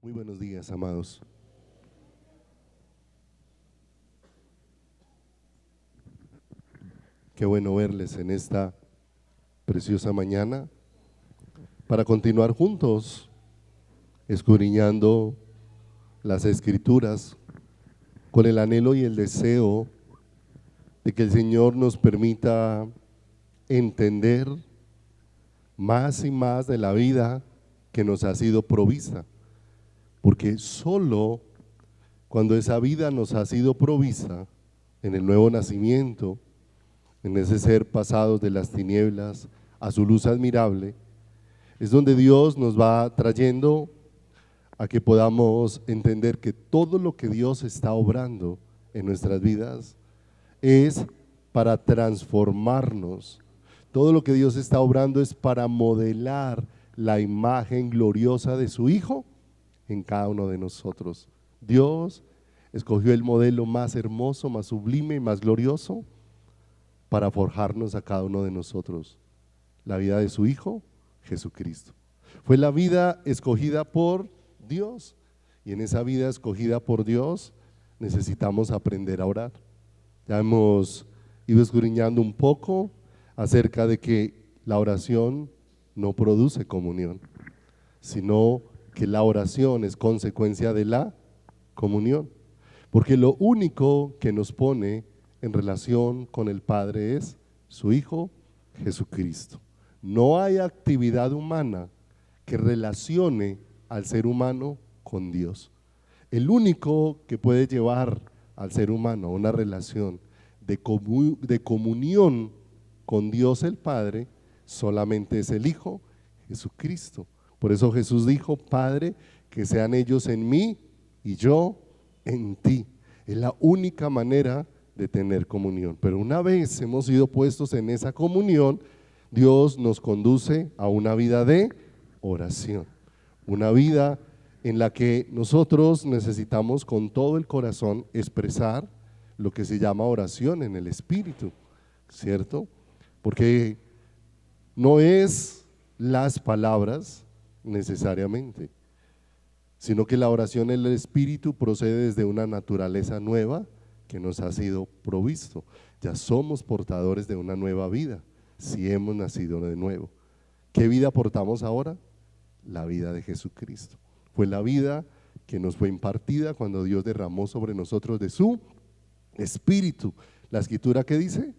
Muy buenos días, amados. Qué bueno verles en esta preciosa mañana para continuar juntos escudriñando las Escrituras con el anhelo y el deseo de que el Señor nos permita entender más y más de la vida que nos ha sido provista, porque solo cuando esa vida nos ha sido provista en el nuevo nacimiento, en ese ser pasados de las tinieblas a su luz admirable, es donde Dios nos va trayendo a que podamos entender que todo lo que Dios está obrando en nuestras vidas es para transformarnos. Todo lo que Dios está obrando es para modelar la imagen gloriosa de su Hijo en cada uno de nosotros. Dios escogió el modelo más hermoso, más sublime y más glorioso para forjarnos a cada uno de nosotros. La vida de su Hijo, Jesucristo. Fue la vida escogida por Dios, y en esa vida escogida por Dios necesitamos aprender a orar. Ya hemos ido escudriñando un poco acerca de que la oración no produce comunión, sino que la oración es consecuencia de la comunión, porque lo único que nos pone en relación con el Padre es su Hijo Jesucristo. No hay actividad humana que relacione al ser humano con Dios. El único que puede llevar al ser humano a una relación de comunión con Dios el Padre solamente es el Hijo Jesucristo. Por eso Jesús dijo: Padre, que sean ellos en mí y yo en ti. Es la única manera de tener comunión. Pero una vez hemos sido puestos en esa comunión, Dios nos conduce a una vida de oración, una vida en la que nosotros necesitamos con todo el corazón expresar lo que se llama oración en el Espíritu, ¿cierto? Porque no es las palabras necesariamente, sino que la oración en el Espíritu procede desde una naturaleza nueva que nos ha sido provisto. Ya somos portadores de una nueva vida, si hemos nacido de nuevo. ¿Qué vida portamos ahora? La vida de Jesucristo. Fue la vida que nos fue impartida cuando Dios derramó sobre nosotros de su Espíritu. La Escritura, ¿qué dice?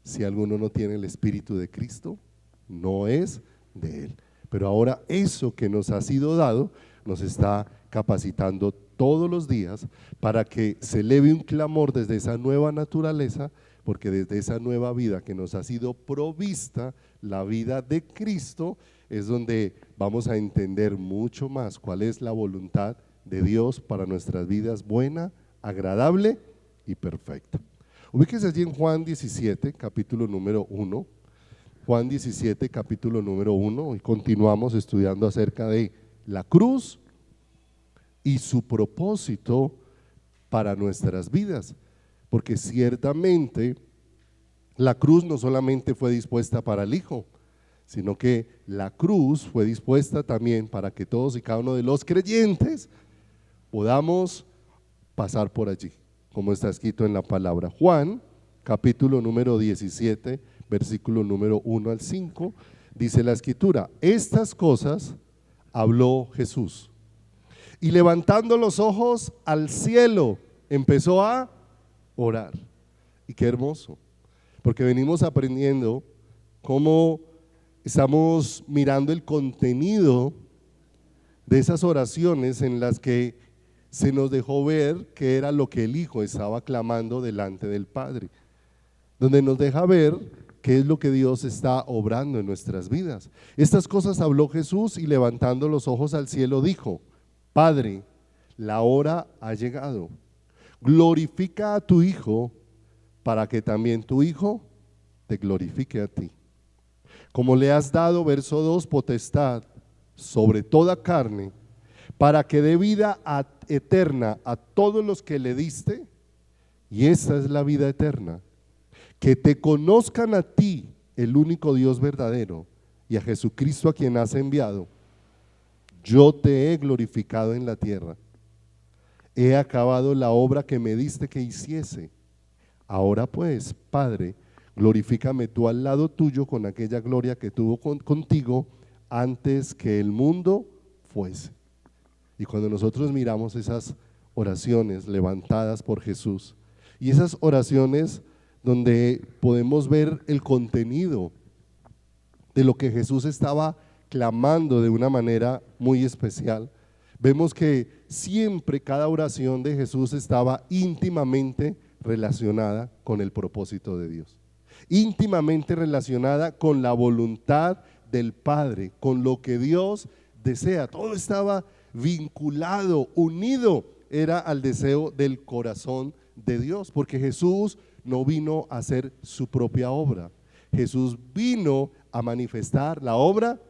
Si alguno no tiene el Espíritu de Cristo, no es de Él. Pero ahora eso que nos ha sido dado nos está capacitando todos los días para que se eleve un clamor desde esa nueva naturaleza, porque desde esa nueva vida que nos ha sido provista, la vida de Cristo, es donde vamos a entender mucho más cuál es la voluntad de Dios para nuestras vidas, buena, agradable y perfecta. Ubíquese allí en Juan 17, capítulo número 1. Juan 17, capítulo número 1, y continuamos estudiando acerca de la cruz y su propósito para nuestras vidas, porque ciertamente la cruz no solamente fue dispuesta para el Hijo, sino que la cruz fue dispuesta también para que todos y cada uno de los creyentes podamos pasar por allí, como está escrito en la palabra. Juan, capítulo número 17, versículo número 1 al 5, dice la Escritura: estas cosas habló Jesús, y levantando los ojos al cielo, empezó a orar. Y qué hermoso, porque venimos aprendiendo cómo estamos mirando el contenido de esas oraciones en las que se nos dejó ver qué era lo que el Hijo estaba clamando delante del Padre, donde nos deja ver qué es lo que Dios está obrando en nuestras vidas. Estas cosas habló Jesús, y levantando los ojos al cielo dijo: Padre, la hora ha llegado, glorifica a tu Hijo, para que también tu Hijo te glorifique a ti. Como le has dado, verso 2, potestad sobre toda carne, para que dé vida eterna a todos los que le diste, y esta es la vida eterna, que te conozcan a ti, el único Dios verdadero, y a Jesucristo a quien has enviado. yo te he glorificado en la tierra. He acabado la obra que me diste que hiciese. Ahora pues, Padre, glorifícame tú al lado tuyo con aquella gloria que tuvo contigo antes que el mundo fuese. Y cuando nosotros miramos esas oraciones levantadas por Jesús, y esas oraciones donde podemos ver el contenido de lo que Jesús estaba clamando de una manera muy especial, vemos que siempre cada oración de Jesús estaba íntimamente relacionada con el propósito de Dios, íntimamente relacionada con la voluntad del Padre, con lo que Dios desea. Todo estaba vinculado, unido, era al deseo del corazón de Dios, porque Jesús no vino a hacer su propia obra. Jesús vino a manifestar la obra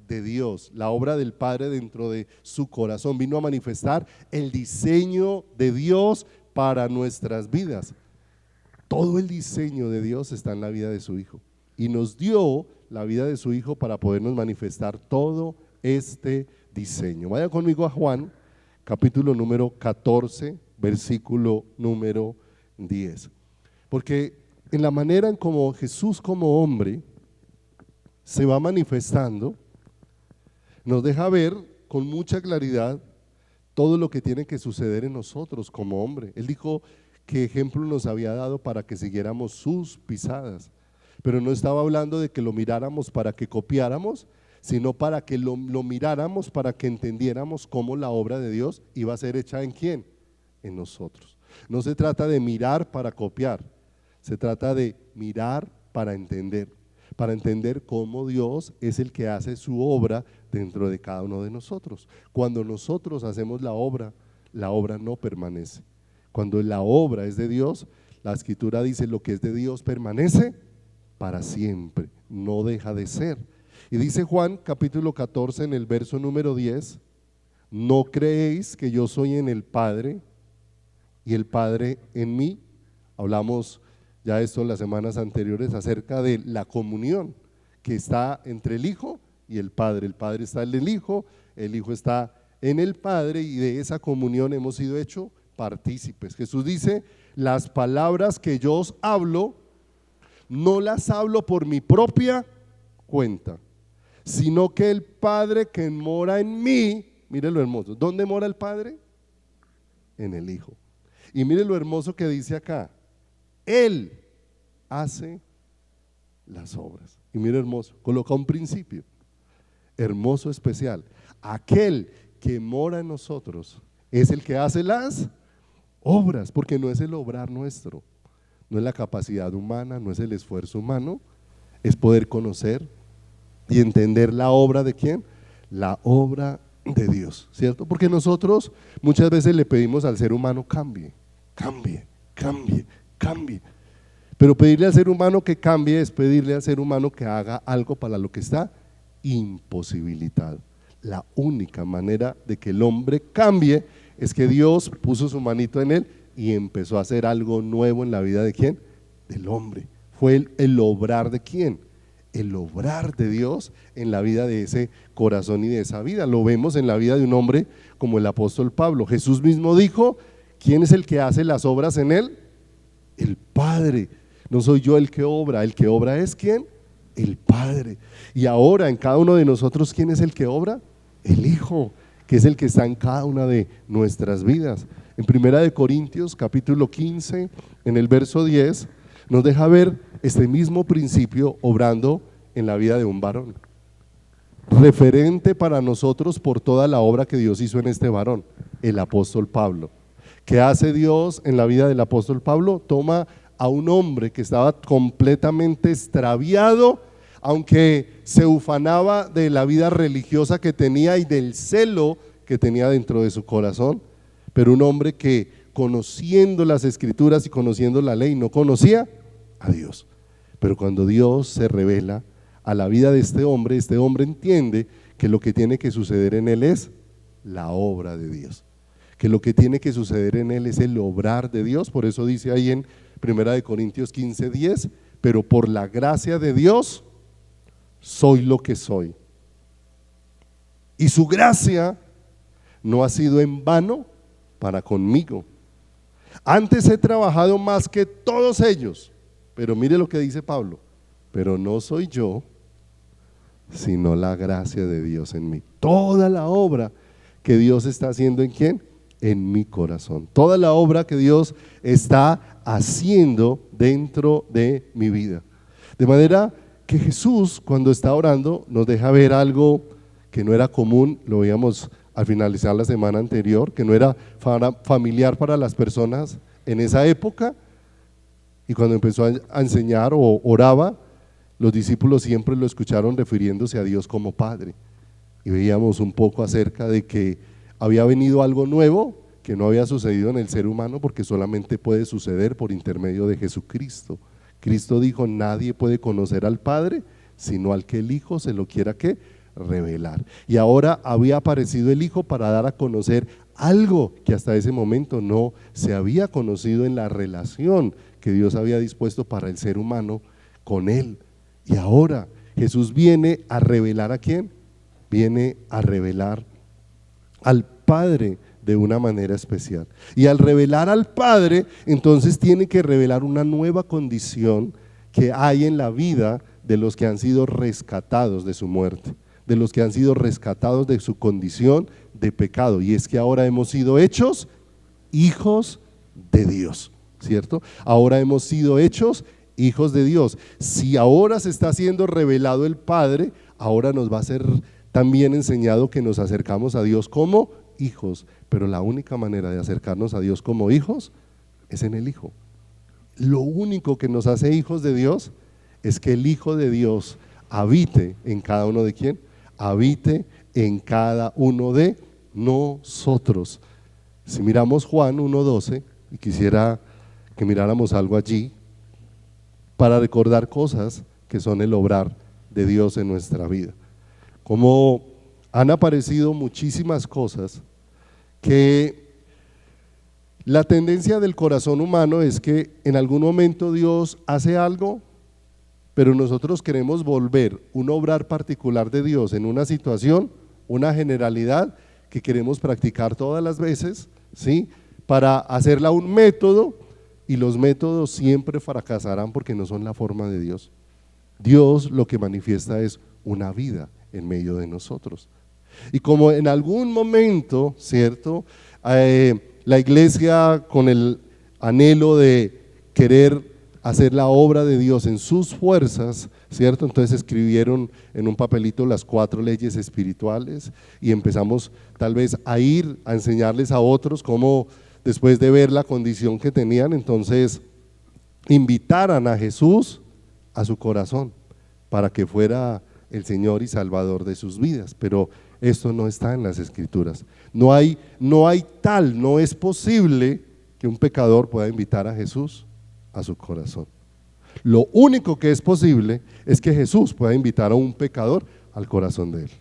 de Dios, la obra del Padre dentro de su corazón. Vino a manifestar el diseño de Dios para nuestras vidas. Todo el diseño de Dios está en la vida de su Hijo, y nos dio la vida de su Hijo para podernos manifestar todo este diseño. Vaya conmigo a Juan, capítulo número 14, versículo número 10. Porque en la manera en como Jesús como hombre se va manifestando, nos deja ver con mucha claridad todo lo que tiene que suceder en nosotros como hombre. Él dijo que ejemplo nos había dado para que siguiéramos sus pisadas, pero no estaba hablando de que lo miráramos para que copiáramos, sino para que lo miráramos, para que entendiéramos cómo la obra de Dios iba a ser hecha en quién, en nosotros. No se trata de mirar para copiar, se trata de mirar para entender cómo Dios es el que hace su obra dentro de cada uno de nosotros. Cuando nosotros hacemos la obra no permanece. Cuando la obra es de Dios, la Escritura dice: lo que es de Dios permanece para siempre, no deja de ser. Y dice Juan capítulo 14 en el verso número 10: ¿no creéis que yo soy en el Padre y el Padre en mí? Hablamos ya esto en las semanas anteriores acerca de la comunión que está entre el Hijo y el Padre. El Padre está en el Hijo está en el Padre, y de esa comunión hemos sido hechos partícipes. Jesús dice: las palabras que yo os hablo, no las hablo por mi propia cuenta, sino que el Padre que mora en mí, mire lo hermoso, ¿dónde mora el Padre? En el Hijo. Y mire lo hermoso que dice acá: Él hace las obras. Y mire hermoso, coloca un principio hermoso, especial. Aquel que mora en nosotros es el que hace las obras, porque no es el obrar nuestro, no es la capacidad humana, no es el esfuerzo humano, es poder conocer y entender la obra de ¿quién? La obra de Dios, ¿cierto? Porque nosotros muchas veces le pedimos al ser humano: cambie, cambie, cambie, cambie. Pero pedirle al ser humano que cambie es pedirle al ser humano que haga algo para lo que está imposibilitado. La única manera de que el hombre cambie es que Dios puso su manito en él y empezó a hacer algo nuevo en la vida de ¿quién? Del hombre. Fue el obrar de ¿quién? El obrar de Dios en la vida de ese corazón y de esa vida. Lo vemos en la vida de un hombre como el apóstol Pablo. Jesús mismo dijo: ¿quién es el que hace las obras en él? El Padre. No soy yo el que obra es ¿quién? El Padre. Y ahora en cada uno de nosotros, ¿quién es el que obra? El Hijo, que es el que está en cada una de nuestras vidas. En 1 Corintios capítulo 15, en el verso 10, nos deja ver este mismo principio obrando en la vida de un varón, referente para nosotros por toda la obra que Dios hizo en este varón, el apóstol Pablo. ¿Qué hace Dios en la vida del apóstol Pablo? Toma a un hombre que estaba completamente extraviado, aunque se ufanaba de la vida religiosa que tenía y del celo que tenía dentro de su corazón, pero un hombre que, conociendo las Escrituras y conociendo la ley, no conocía a Dios. Pero cuando Dios se revela a la vida de este hombre entiende que lo que tiene que suceder en él es la obra de Dios, que lo que tiene que suceder en él es el obrar de Dios. Por eso dice ahí en 1 Corintios 15, 10: pero por la gracia de Dios soy lo que soy, y su gracia no ha sido en vano para conmigo. Antes he trabajado más que todos ellos, pero mire lo que dice Pablo, pero no soy yo, sino la gracia de Dios en mí. Toda la obra que Dios está haciendo, ¿en quién? En mi corazón. Toda la obra que Dios está haciendo dentro de mi vida. De manera que Jesús, cuando está orando, nos deja ver algo que no era común, lo veíamos al finalizar la semana anterior, que no era familiar para las personas en esa época. Y cuando empezó a enseñar o oraba, los discípulos siempre lo escucharon refiriéndose a Dios como Padre. Y veíamos un poco acerca de que había venido algo nuevo que no había sucedido en el ser humano, porque solamente puede suceder por intermedio de Jesucristo. Cristo dijo: nadie puede conocer al Padre sino al que el Hijo se lo quiera ¿qué? Revelar. Y ahora había aparecido el Hijo para dar a conocer algo que hasta ese momento no se había conocido en la relación que Dios había dispuesto para el ser humano con Él. Y ahora Jesús viene a revelar ¿a quién? Viene a revelar al Padre de una manera especial. Y al revelar al Padre, entonces tiene que revelar una nueva condición que hay en la vida de los que han sido rescatados de su muerte, de los que han sido rescatados de su condición de pecado, y es que ahora hemos sido hechos hijos de Dios, ¿cierto? Ahora hemos sido hechos hijos de Dios. Si ahora se está siendo revelado el Padre, ahora nos va a ser también enseñado que nos acercamos a Dios como hijos, pero la única manera de acercarnos a Dios como hijos es en el Hijo. Lo único que nos hace hijos de Dios es que el Hijo de Dios habite en cada uno de ¿quién? Habite en cada uno de nosotros. Si miramos Juan 1:12, y quisiera que miráramos algo allí para recordar cosas que son el obrar de Dios en nuestra vida. Como han aparecido muchísimas cosas que la tendencia del corazón humano es que en algún momento Dios hace algo, pero nosotros queremos volver un obrar particular de Dios en una situación, una generalidad que queremos practicar todas las veces, ¿sí? Para hacerla un método, y los métodos siempre fracasarán porque no son la forma de Dios. Dios lo que manifiesta es una vida en medio de nosotros. Y como en algún momento, ¿cierto? La iglesia, con el anhelo de querer hacer la obra de Dios en sus fuerzas, ¿cierto? Entonces escribieron en un papelito las 4 leyes espirituales y empezamos tal vez a ir a enseñarles a otros cómo, después de ver la condición que tenían, entonces invitaran a Jesús a su corazón para que fuera el Señor y Salvador de sus vidas. Pero esto no está en las Escrituras. No es posible que un pecador pueda invitar a Jesús a su corazón. Lo único que es posible es que Jesús pueda invitar a un pecador al corazón de él.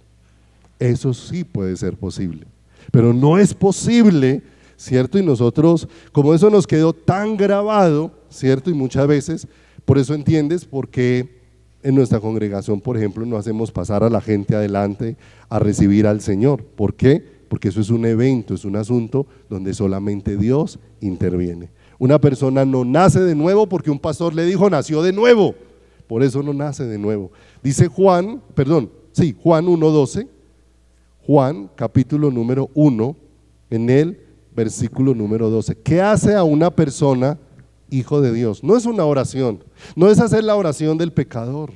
Eso sí puede ser posible, pero no es posible, ¿cierto? Y nosotros, como eso nos quedó tan grabado, ¿cierto? Y muchas veces, por eso entiendes por qué en nuestra congregación, por ejemplo, no hacemos pasar a la gente adelante a recibir al Señor. ¿Por qué? Porque eso es un evento, es un asunto donde solamente Dios interviene. Una persona no nace de nuevo porque un pastor le dijo nació de nuevo, por eso no nace de nuevo. Dice Juan 1:12, Juan capítulo número 1, en el versículo número 12. ¿Qué hace a una persona hijo de Dios? No es una oración, no es hacer la oración del pecador,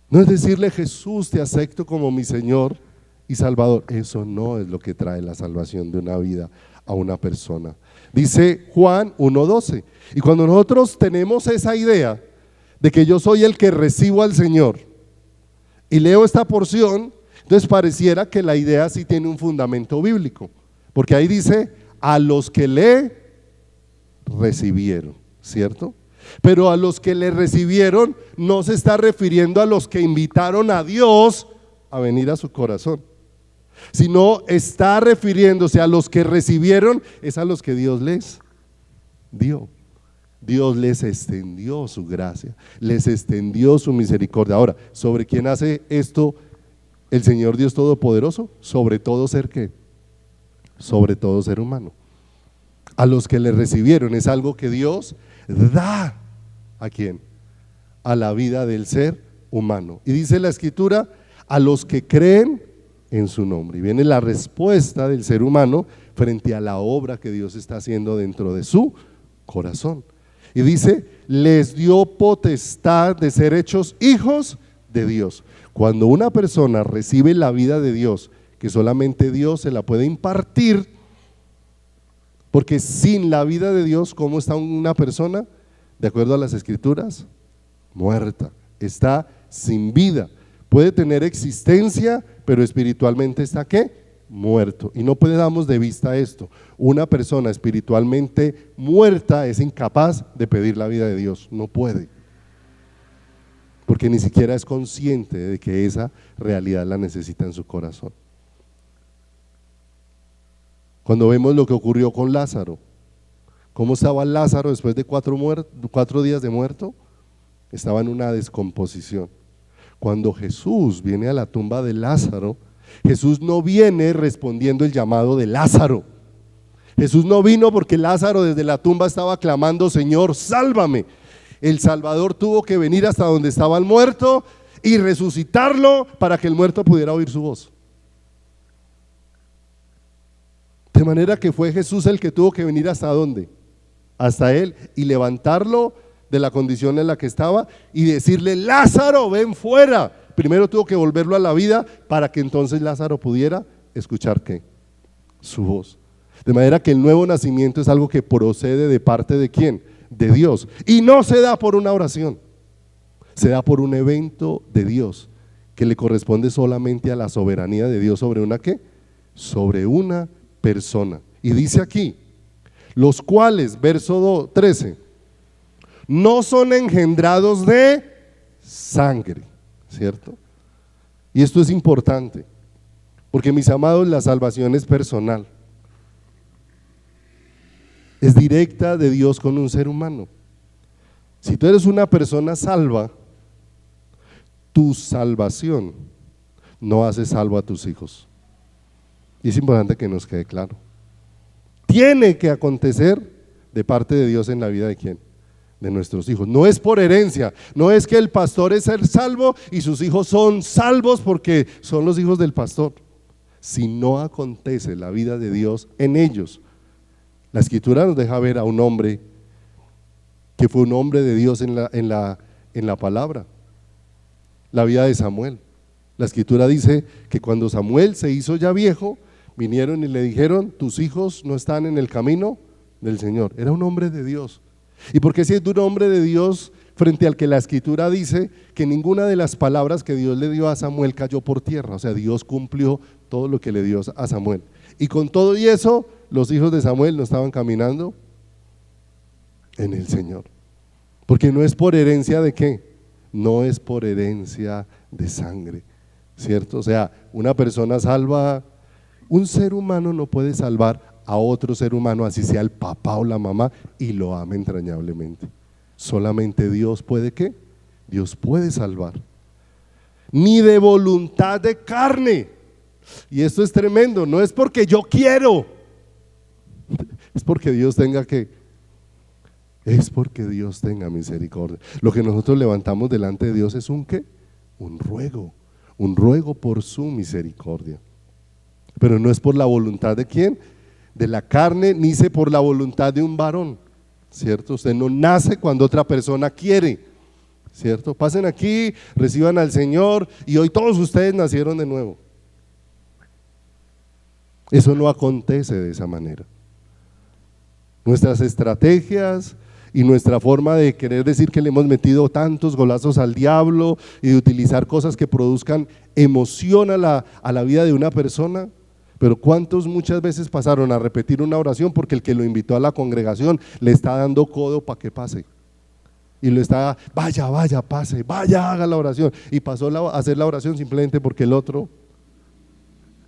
no es decirle Jesús te acepto como mi Señor y Salvador. Eso no es lo que trae la salvación de una vida a una persona. Dice Juan 1:12, y cuando nosotros tenemos esa idea de que yo soy el que recibo al Señor y leo esta porción, entonces pareciera que la idea sí tiene un fundamento bíblico, porque ahí dice a los que le recibieron, ¿cierto? Pero a los que le recibieron no se está refiriendo a los que invitaron a Dios a venir a su corazón, sino está refiriéndose a los que recibieron, es a los que Dios les dio. Dios les extendió su gracia, les extendió su misericordia. Ahora, ¿sobre quién hace esto el Señor Dios Todopoderoso, sobre todo ser ¿qué? Sobre todo ser humano. A los que le recibieron, es algo que Dios da. ¿A quién? A la vida del ser humano. Y dice la Escritura, a los que creen en su nombre. Y viene la respuesta del ser humano frente a la obra que Dios está haciendo dentro de su corazón. Y dice, les dio potestad de ser hechos hijos de Dios. Cuando una persona recibe la vida de Dios, que solamente Dios se la puede impartir, porque sin la vida de Dios, ¿cómo está una persona? De acuerdo a las Escrituras, muerta, está sin vida. Puede tener existencia, pero espiritualmente está ¿qué? Muerto. Y no perdamos de vista esto. Una persona espiritualmente muerta es incapaz de pedir la vida de Dios, no puede, porque ni siquiera es consciente de que esa realidad la necesita en su corazón. Cuando vemos lo que ocurrió con Lázaro, ¿cómo estaba Lázaro después de 4 días de muerto? Estaba en una descomposición. Cuando Jesús viene a la tumba de Lázaro, Jesús no viene respondiendo el llamado de Lázaro. Jesús no vino porque Lázaro desde la tumba estaba clamando, Señor, sálvame. El Salvador tuvo que venir hasta donde estaba el muerto y resucitarlo para que el muerto pudiera oír su voz. De manera que fue Jesús el que tuvo que venir hasta dónde, hasta él, y levantarlo de la condición en la que estaba y decirle, Lázaro, ven fuera. Primero tuvo que volverlo a la vida para que entonces Lázaro pudiera escuchar ¿qué? Su voz. De manera que el nuevo nacimiento es algo que procede de parte de ¿quién? De Dios. Y no se da por una oración, se da por un evento de Dios que le corresponde solamente a la soberanía de Dios sobre una ¿qué? Sobre una persona. Y dice aquí, los cuales, verso 13, no son engendrados de sangre, ¿cierto? Y esto es importante, porque mis amados, la salvación es personal, es directa de Dios con un ser humano. Si tú eres una persona salva, tu salvación no hace salvo a tus hijos. Y es importante que nos quede claro. Tiene que acontecer de parte de Dios en la vida de ¿quién? De nuestros hijos. No es por herencia, no es que el pastor es el salvo y sus hijos son salvos porque son los hijos del pastor. Si no acontece la vida de Dios en ellos, la Escritura nos deja ver a un hombre que fue un hombre de Dios en la palabra, la vida de Samuel. La Escritura dice que cuando Samuel se hizo ya viejo, vinieron y le dijeron, tus hijos no están en el camino del Señor. Era un hombre de Dios. ¿Y por qué si es un hombre de Dios frente al que la Escritura dice que ninguna de las palabras que Dios le dio a Samuel cayó por tierra? O sea, Dios cumplió todo lo que le dio a Samuel. Y con todo y eso, los hijos de Samuel no estaban caminando en el Señor. Porque no es por herencia de ¿qué? No es por herencia de sangre, ¿cierto? O sea, una persona salva, un ser humano no puede salvar a otro ser humano, así sea el papá o la mamá, y lo ama entrañablemente. Solamente Dios puede ¿qué? Dios puede salvar. Ni de voluntad de carne. Y esto es tremendo, no es porque yo quiero, es porque Dios tenga que, es porque Dios tenga misericordia. Lo que nosotros levantamos delante de Dios es un ¿qué? Un ruego por su misericordia. Pero no es por la voluntad de ¿quién? De la carne, ni se por la voluntad de un varón, ¿cierto? Usted no nace cuando otra persona quiere, ¿cierto? Pasen aquí, reciban al Señor y hoy todos ustedes nacieron de nuevo. Eso no acontece de esa manera. Nuestras estrategias y nuestra forma de querer decir que le hemos metido tantos golazos al diablo y de utilizar cosas que produzcan emoción a la vida de una persona. Pero ¿cuántos muchas veces pasaron a repetir una oración porque el que lo invitó a la congregación le está dando codo para que pase? Y lo está, vaya, pase, vaya, haga la oración. Y pasó a hacer la oración simplemente porque el otro,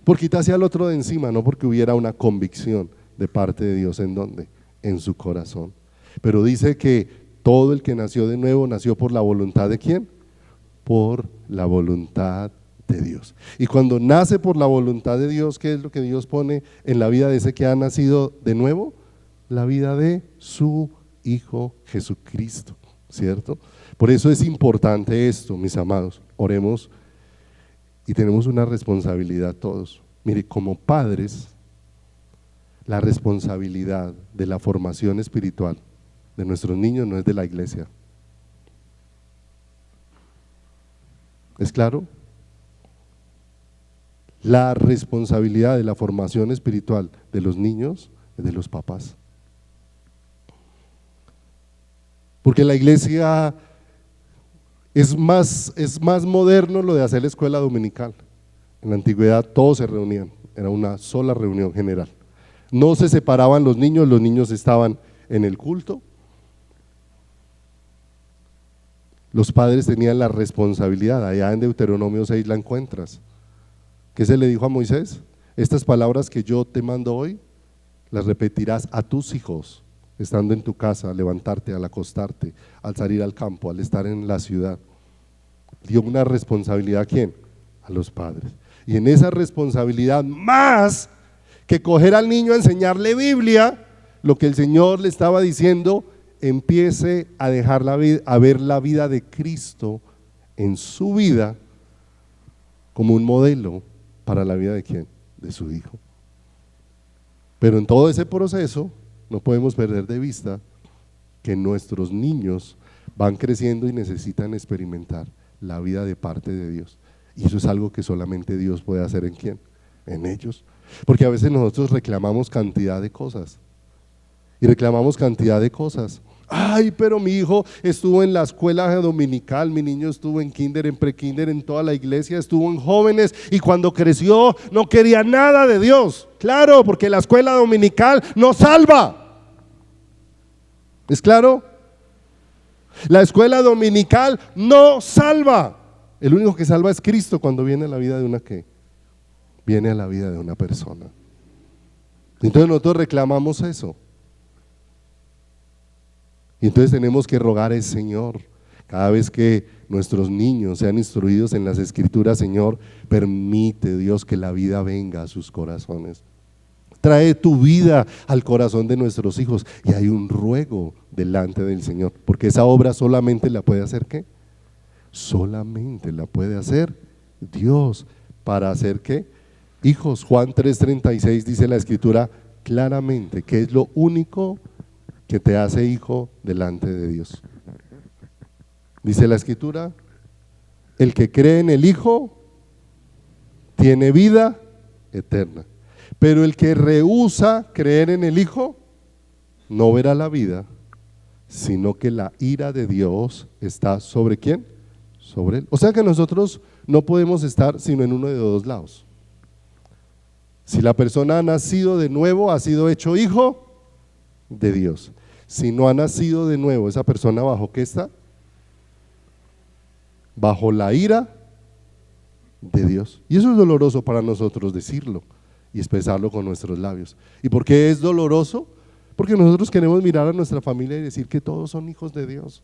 por quitarse al otro de encima, no porque hubiera una convicción de parte de Dios. ¿En dónde? En su corazón. Pero dice que todo el que nació de nuevo nació por la voluntad de ¿quién? Por la voluntad de Dios. Y cuando nace por la voluntad de Dios, ¿qué es lo que Dios pone en la vida de ese que ha nacido de nuevo? La vida de su Hijo Jesucristo, ¿cierto? Por eso es importante esto, mis amados. Oremos y tenemos una responsabilidad todos. Mire, como padres, la responsabilidad de la formación espiritual de nuestros niños no es de la iglesia. ¿Es claro? La responsabilidad de la formación espiritual de los niños es de los papás. Porque la iglesia es más moderno lo de hacer la escuela dominical. En la antigüedad todos se reunían, era una sola reunión general. No se separaban los niños estaban en el culto. Los padres tenían la responsabilidad, allá en Deuteronomio 6 la encuentras. ¿Qué se le dijo a Moisés? Estas palabras que yo te mando hoy, las repetirás a tus hijos, estando en tu casa, al levantarte, al acostarte, al salir al campo, al estar en la ciudad. Dio una responsabilidad ¿a quién? A los padres. Y en esa responsabilidad, más que coger al niño a enseñarle Biblia, lo que el Señor le estaba diciendo, empiece a dejar a ver la vida de Cristo en su vida como un modelo para la vida de ¿quién? De su Hijo. Pero en todo ese proceso no podemos perder de vista que nuestros niños van creciendo y necesitan experimentar la vida de parte de Dios. Y eso es algo que solamente Dios puede hacer ¿en quién? En ellos. Porque a veces nosotros reclamamos cantidad de cosas. Y reclamamos cantidad de cosas. Ay, pero mi hijo estuvo en la escuela dominical, mi niño estuvo en kinder, en prekinder, en toda la iglesia, estuvo en jóvenes y cuando creció no quería nada de Dios. Claro, porque la escuela dominical no salva. ¿Es claro? La escuela dominical no salva. El único que salva es Cristo cuando viene a la vida de una ¿qué? Viene a la vida de una persona. Entonces nosotros reclamamos eso. Y entonces tenemos que rogar al Señor, cada vez que nuestros niños sean instruidos en las Escrituras, Señor, permite Dios que la vida venga a sus corazones. Trae tu vida al corazón de nuestros hijos y hay un ruego delante del Señor, porque esa obra solamente la puede hacer ¿qué? Solamente la puede hacer Dios. ¿Para hacer qué? Hijos. Juan 3:36 dice la Escritura claramente que es lo único que te hace hijo delante de Dios. Dice la Escritura, el que cree en el Hijo tiene vida eterna, pero el que rehúsa creer en el Hijo no verá la vida, sino que la ira de Dios está ¿sobre quién? Sobre él. O sea que nosotros no podemos estar sino en uno de dos lados. Si la persona ha nacido de nuevo, ha sido hecho hijo de Dios. Si no ha nacido de nuevo, esa persona ¿bajo qué está? Bajo la ira de Dios. Y eso es doloroso para nosotros decirlo y expresarlo con nuestros labios. ¿Y por qué es doloroso? Porque nosotros queremos mirar a nuestra familia y decir que todos son hijos de Dios.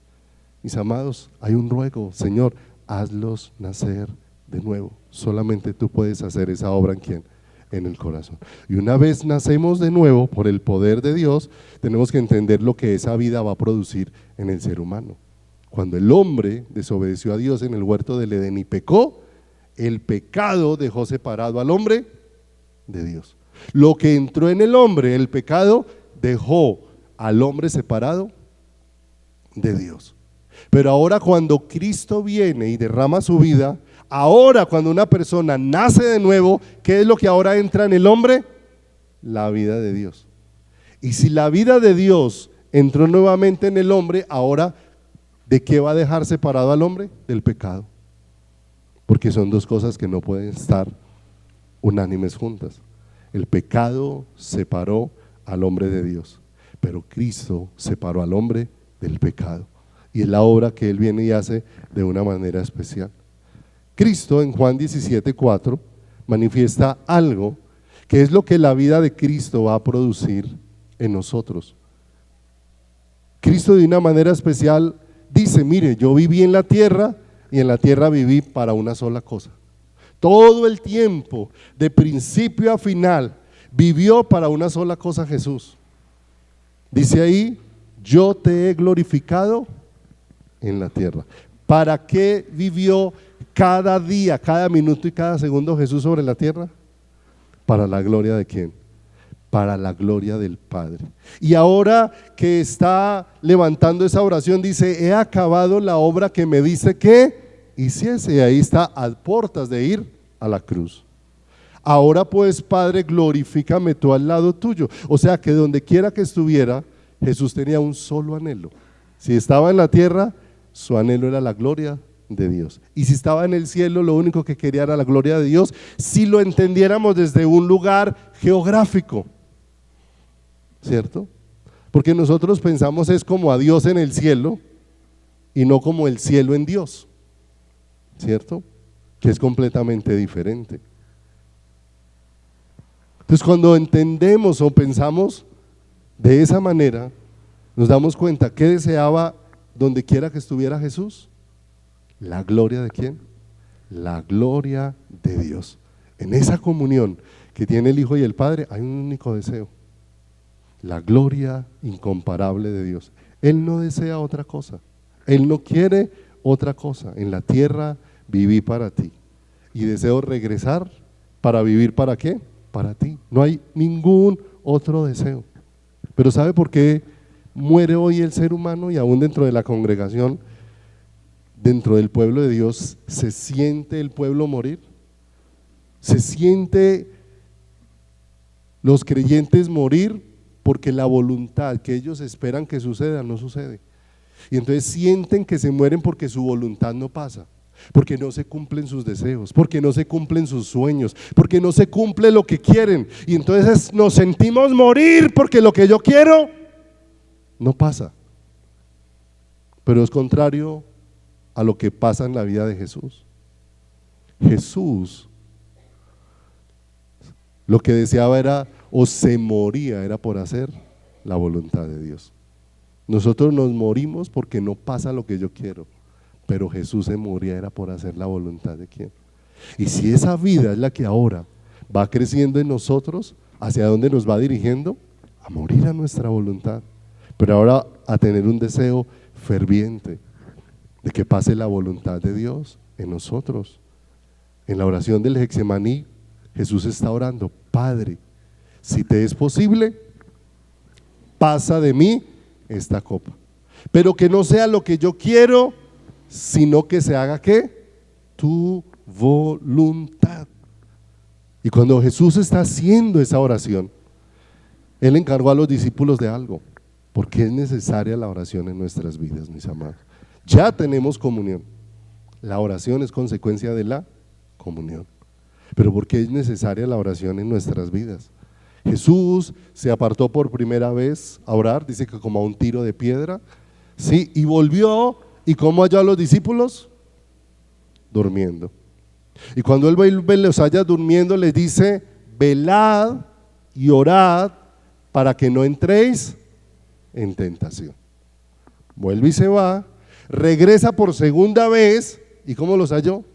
Mis amados, hay un ruego, Señor, hazlos nacer de nuevo. Solamente tú puedes hacer esa obra ¿en quién? En el corazón. Y una vez nacemos de nuevo por el poder de Dios, tenemos que entender lo que esa vida va a producir en el ser humano. Cuando el hombre desobedeció a Dios en el huerto del Edén y pecó, el pecado dejó separado al hombre de Dios. Lo que entró en el hombre, el pecado, dejó al hombre separado de Dios. Pero ahora cuando Cristo viene y derrama su vida, ahora cuando una persona nace de nuevo, ¿qué es lo que ahora entra en el hombre? La vida de Dios. Y si la vida de Dios entró nuevamente en el hombre, ahora ¿de qué va a dejar separado al hombre? Del pecado. Porque son dos cosas que no pueden estar unánimes juntas. El pecado separó al hombre de Dios, pero Cristo separó al hombre del pecado. Y es la obra que Él viene y hace de una manera especial. Cristo en Juan 17:4 manifiesta algo que es lo que la vida de Cristo va a producir en nosotros. Cristo de una manera especial dice, mire, yo viví en la tierra y en la tierra viví para una sola cosa. Todo el tiempo, de principio a final, vivió para una sola cosa Jesús. Dice ahí, yo te he glorificado en la tierra. ¿Para qué vivió cada día, cada minuto y cada segundo Jesús sobre la tierra? ¿Para la gloria de quién? Para la gloria del Padre. Y ahora que está levantando esa oración, dice, he acabado la obra que me dice que hiciese. Y ahí está a puertas de ir a la cruz. Ahora pues, Padre, glorifícame tú al lado tuyo. O sea que donde quiera que estuviera, Jesús tenía un solo anhelo. Si estaba en la tierra, su anhelo era la gloria de Dios. Y si estaba en el cielo, lo único que quería era la gloria de Dios, si lo entendiéramos desde un lugar geográfico, ¿cierto? Porque nosotros pensamos es como a Dios en el cielo y no como el cielo en Dios, ¿cierto? Que es completamente diferente. Entonces, cuando entendemos o pensamos de esa manera, nos damos cuenta que deseaba donde quiera que estuviera Jesús. ¿La gloria de quién? La gloria de Dios. En esa comunión que tiene el Hijo y el Padre hay un único deseo: la gloria incomparable de Dios. Él no desea otra cosa, Él no quiere otra cosa. En la tierra viví para ti y deseo regresar para vivir ¿para qué? Para ti. No hay ningún otro deseo. Pero ¿sabe por qué muere hoy el ser humano? Y aún dentro de la congregación, dentro del pueblo de Dios, ¿se siente el pueblo morir? ¿Se siente los creyentes morir? Porque la voluntad que ellos esperan que suceda no sucede. Y entonces sienten que se mueren porque su voluntad no pasa, porque no se cumplen sus deseos, porque no se cumplen sus sueños, porque no se cumple lo que quieren. Y entonces nos sentimos morir porque lo que yo quiero no pasa. Pero es contrario a lo que pasa en la vida de Jesús. Jesús lo que deseaba era, o se moría, era por hacer la voluntad de Dios. Nosotros nos morimos porque no pasa lo que yo quiero, pero Jesús se moría era por hacer la voluntad de quién. Y si esa vida es la que ahora va creciendo en nosotros, ¿hacia dónde nos va dirigiendo? A morir a nuestra voluntad, pero ahora a tener un deseo ferviente de que pase la voluntad de Dios en nosotros. En la oración del Getsemaní, Jesús está orando: Padre, si te es posible, pasa de mí esta copa, pero que no sea lo que yo quiero, sino que se haga ¿qué? Tu voluntad. Y cuando Jesús está haciendo esa oración, Él encargó a los discípulos de algo, porque es necesaria la oración en nuestras vidas, mis amados. Ya tenemos comunión, la oración es consecuencia de la comunión, pero ¿por qué es necesaria la oración en nuestras vidas? Jesús se apartó por primera vez a orar, dice que como a un tiro de piedra, ¿sí? Y volvió, ¿y cómo halló a los discípulos? Durmiendo. Y cuando Él los halla durmiendo, les dice: velad y orad para que no entréis en tentación. Vuelve y se va, regresa por segunda vez, ¿y cómo los halló?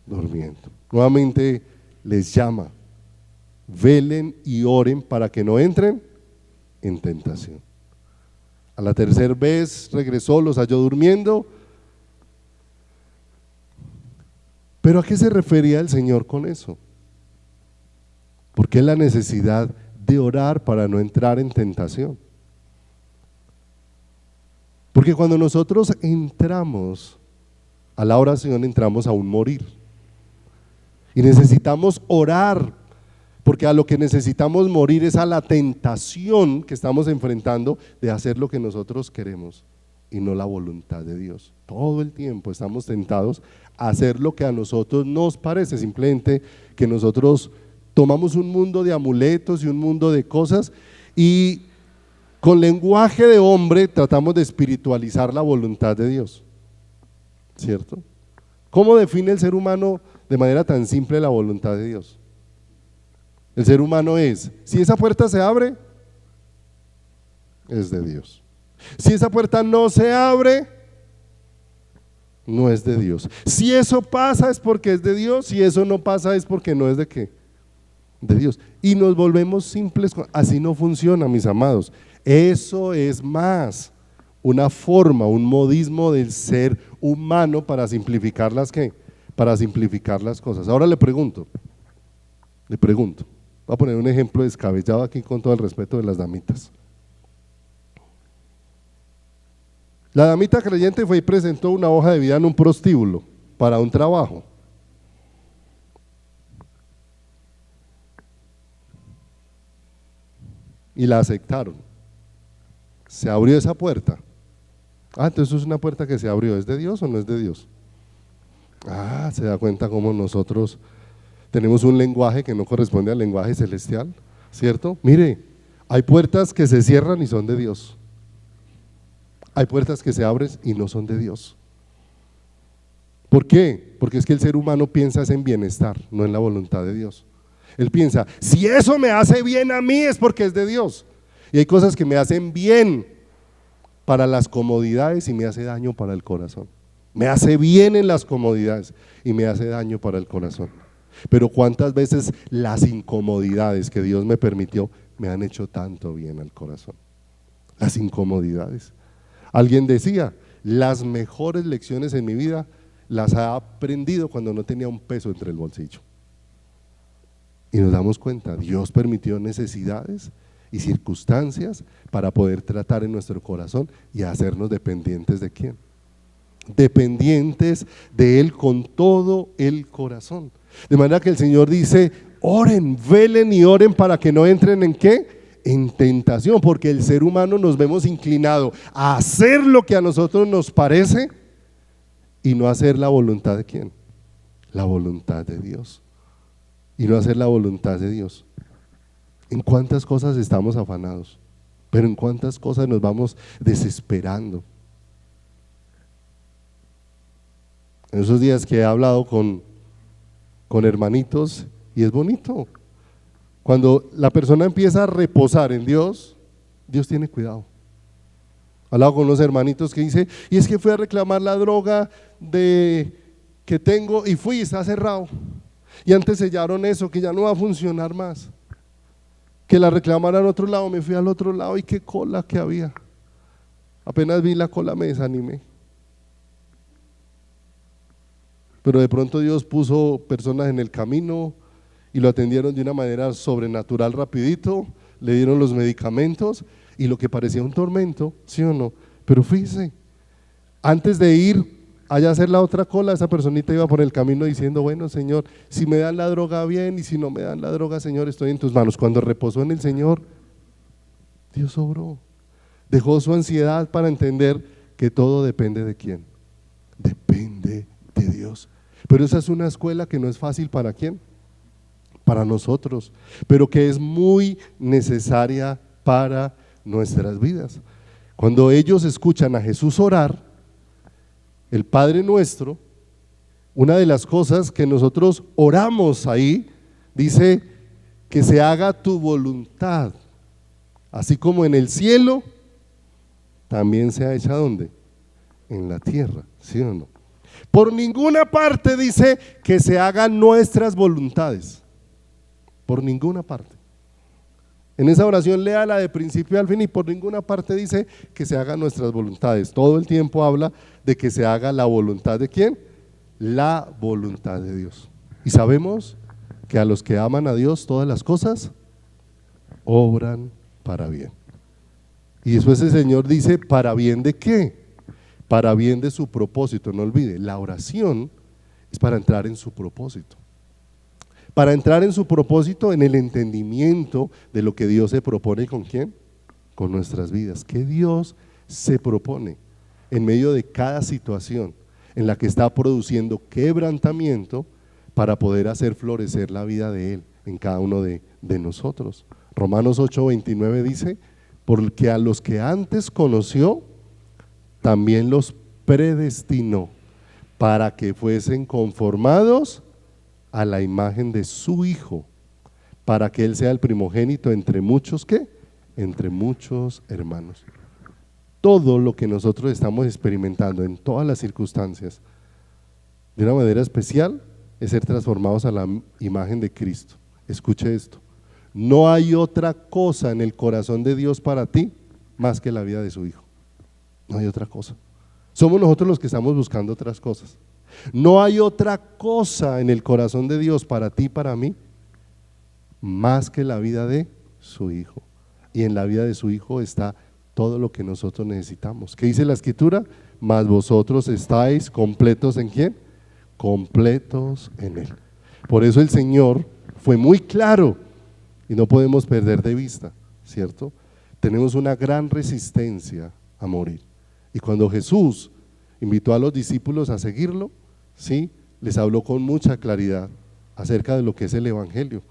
Durmiendo. Nuevamente les llama: velen y oren para que no entren en tentación. A la tercera vez regresó, los halló durmiendo. ¿Pero a qué se refería el Señor con eso? ¿Por qué la necesidad de orar para no entrar en tentación? Porque cuando nosotros entramos a la oración, entramos a un morir. Y necesitamos orar, porque a lo que necesitamos morir es a la tentación que estamos enfrentando de hacer lo que nosotros queremos y no la voluntad de Dios. Todo el tiempo estamos tentados a hacer lo que a nosotros nos parece, simplemente que nosotros tomamos un mundo de amuletos y un mundo de cosas y con lenguaje de hombre tratamos de espiritualizar la voluntad de Dios, ¿cierto? ¿Cómo define el ser humano de manera tan simple la voluntad de Dios? El ser humano es: si esa puerta se abre, es de Dios. Si esa puerta no se abre, no es de Dios. Si eso pasa es porque es de Dios, si eso no pasa es porque no es de qué, de Dios. Y nos volvemos simples, así no funciona, mis amados. Eso es más una forma, un modismo del ser humano para simplificar las ¿qué? Para simplificar las cosas. Ahora le pregunto, voy a poner un ejemplo descabellado aquí con todo el respeto de las damitas. La damita creyente fue y presentó una hoja de vida en un prostíbulo para un trabajo. Y la aceptaron. Se abrió esa puerta. Entonces es una puerta que se abrió. ¿Es de Dios o no es de Dios? Se da cuenta cómo nosotros tenemos un lenguaje que no corresponde al lenguaje celestial, ¿cierto? Mire, hay puertas que se cierran y son de Dios. Hay puertas que se abren y no son de Dios. ¿Por qué? Porque es que el ser humano piensa en bienestar, no en la voluntad de Dios. Él piensa, si eso me hace bien a mí es porque es de Dios. Y hay cosas que me hacen bien para las comodidades y me hace daño para el corazón. Me hace bien en las comodidades y me hace daño para el corazón. Pero cuántas veces las incomodidades que Dios me permitió me han hecho tanto bien al corazón. Las incomodidades. Alguien decía, las mejores lecciones en mi vida las he aprendido cuando no tenía un peso entre el bolsillo. Y nos damos cuenta, Dios permitió necesidades y circunstancias para poder tratar en nuestro corazón y hacernos dependientes de ¿quién? Dependientes de Él con todo el corazón. De manera que el Señor dice, oren, velen y oren para que no entren en ¿qué? En tentación, porque el ser humano nos vemos inclinado a hacer lo que a nosotros nos parece y no hacer la voluntad de ¿quién? La voluntad de Dios. Y no hacer la voluntad de Dios. ¿En cuántas cosas estamos afanados? Pero en cuántas cosas nos vamos desesperando. En esos días que he hablado con hermanitos y es bonito. Cuando la persona empieza a reposar en Dios, Dios tiene cuidado. He hablado con unos hermanitos que dice, y es que fui a reclamar la droga que tengo y fui y está cerrado. Y antes sellaron eso, que ya no va a funcionar más. Que la reclamaran al otro lado, me fui al otro lado y qué cola que había. Apenas vi la cola me desanimé. Pero de pronto Dios puso personas en el camino y lo atendieron de una manera sobrenatural rapidito, le dieron los medicamentos y lo que parecía un tormento, ¿sí o no? Pero fíjese, antes de ir allá a hacer la otra cola, esa personita iba por el camino diciendo, bueno Señor, si me dan la droga bien y si no me dan la droga, Señor, estoy en tus manos. Cuando reposó en el Señor, Dios obró, dejó su ansiedad para entender que todo depende de quién, depende de Dios. Pero esa es una escuela que no es fácil ¿para quién? Para nosotros, pero que es muy necesaria para nuestras vidas. Cuando ellos escuchan a Jesús orar, el Padre Nuestro, una de las cosas que nosotros oramos ahí, dice que se haga tu voluntad, así como en el cielo, también sea hecha ¿dónde? En la tierra, ¿sí o no? Por ninguna parte dice que se hagan nuestras voluntades, por ninguna parte. En esa oración léala de principio al fin y por ninguna parte dice que se hagan nuestras voluntades. Todo el tiempo habla de que se haga la voluntad de ¿quién? La voluntad de Dios. Y sabemos que a los que aman a Dios todas las cosas obran para bien. Y después el Señor dice, ¿para bien de qué? Para bien de su propósito. No olvide, la oración es para entrar en su propósito. Para entrar en su propósito, en el entendimiento de lo que Dios se propone con quién, con nuestras vidas. ¿Qué Dios se propone en medio de cada situación en la que está produciendo quebrantamiento para poder hacer florecer la vida de Él en cada uno de nosotros? Romanos 8:29 dice, porque a los que antes conoció, también los predestinó para que fuesen conformados a la imagen de su Hijo, para que Él sea el primogénito entre muchos, ¿qué? Entre muchos hermanos. Todo lo que nosotros estamos experimentando en todas las circunstancias de una manera especial, es ser transformados a la imagen de Cristo. Escuche esto: no hay otra cosa en el corazón de Dios para ti más que la vida de su Hijo. No hay otra cosa. Somos nosotros los que estamos buscando otras cosas. No hay otra cosa en el corazón de Dios para ti y para mí más que la vida de su Hijo. Y en la vida de su Hijo está todo lo que nosotros necesitamos. ¿Qué dice la Escritura? Mas vosotros estáis completos ¿en quién? Completos en Él. Por eso el Señor fue muy claro y no podemos perder de vista, ¿cierto? Tenemos una gran resistencia a morir. Y cuando Jesús invitó a los discípulos a seguirlo, ¿sí?, les habló con mucha claridad acerca de lo que es el Evangelio.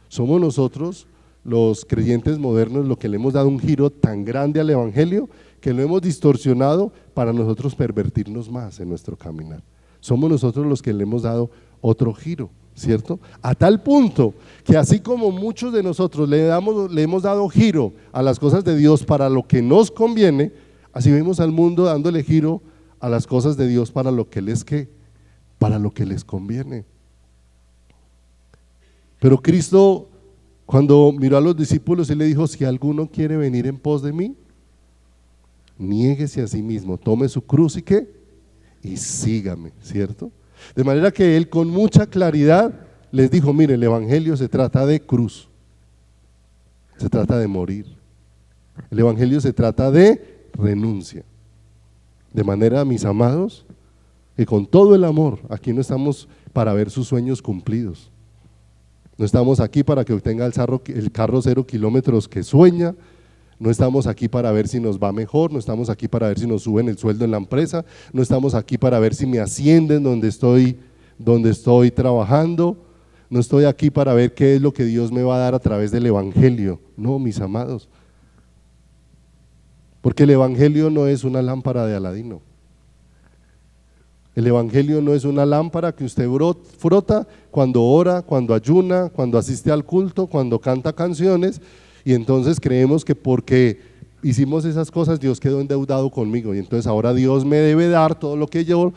Somos nosotros, los creyentes modernos, los que le hemos dado un giro tan grande al Evangelio que lo hemos distorsionado para nosotros pervertirnos más en nuestro caminar. Somos nosotros los que le hemos dado otro giro, ¿cierto? A tal punto que así como muchos de nosotros le hemos dado giro a las cosas de Dios para lo que nos conviene, así vemos al mundo dándole giro a las cosas de Dios para lo que para lo que les conviene. Pero Cristo, cuando miró a los discípulos, Él le dijo: si alguno quiere venir en pos de mí, niéguese a sí mismo, tome su cruz y ¿qué? Y sígame, ¿cierto? De manera que Él con mucha claridad les dijo: mire, el Evangelio se trata de cruz, se trata de morir, el Evangelio se trata de renuncia. De manera, mis amados, que con todo el amor, aquí no estamos para ver sus sueños cumplidos, no estamos aquí para que obtenga el carro 0 kilómetros que sueña, no estamos aquí para ver si nos va mejor, no estamos aquí para ver si nos suben el sueldo en la empresa, no estamos aquí para ver si me ascienden donde estoy trabajando, no estoy aquí para ver qué es lo que Dios me va a dar a través del Evangelio. No, mis amados, porque el Evangelio no es una lámpara de Aladino. El Evangelio no es una lámpara que usted frota cuando ora, cuando ayuna, cuando asiste al culto, cuando canta canciones, y entonces creemos que porque hicimos esas cosas Dios quedó endeudado conmigo y entonces ahora Dios me debe dar todo lo que yo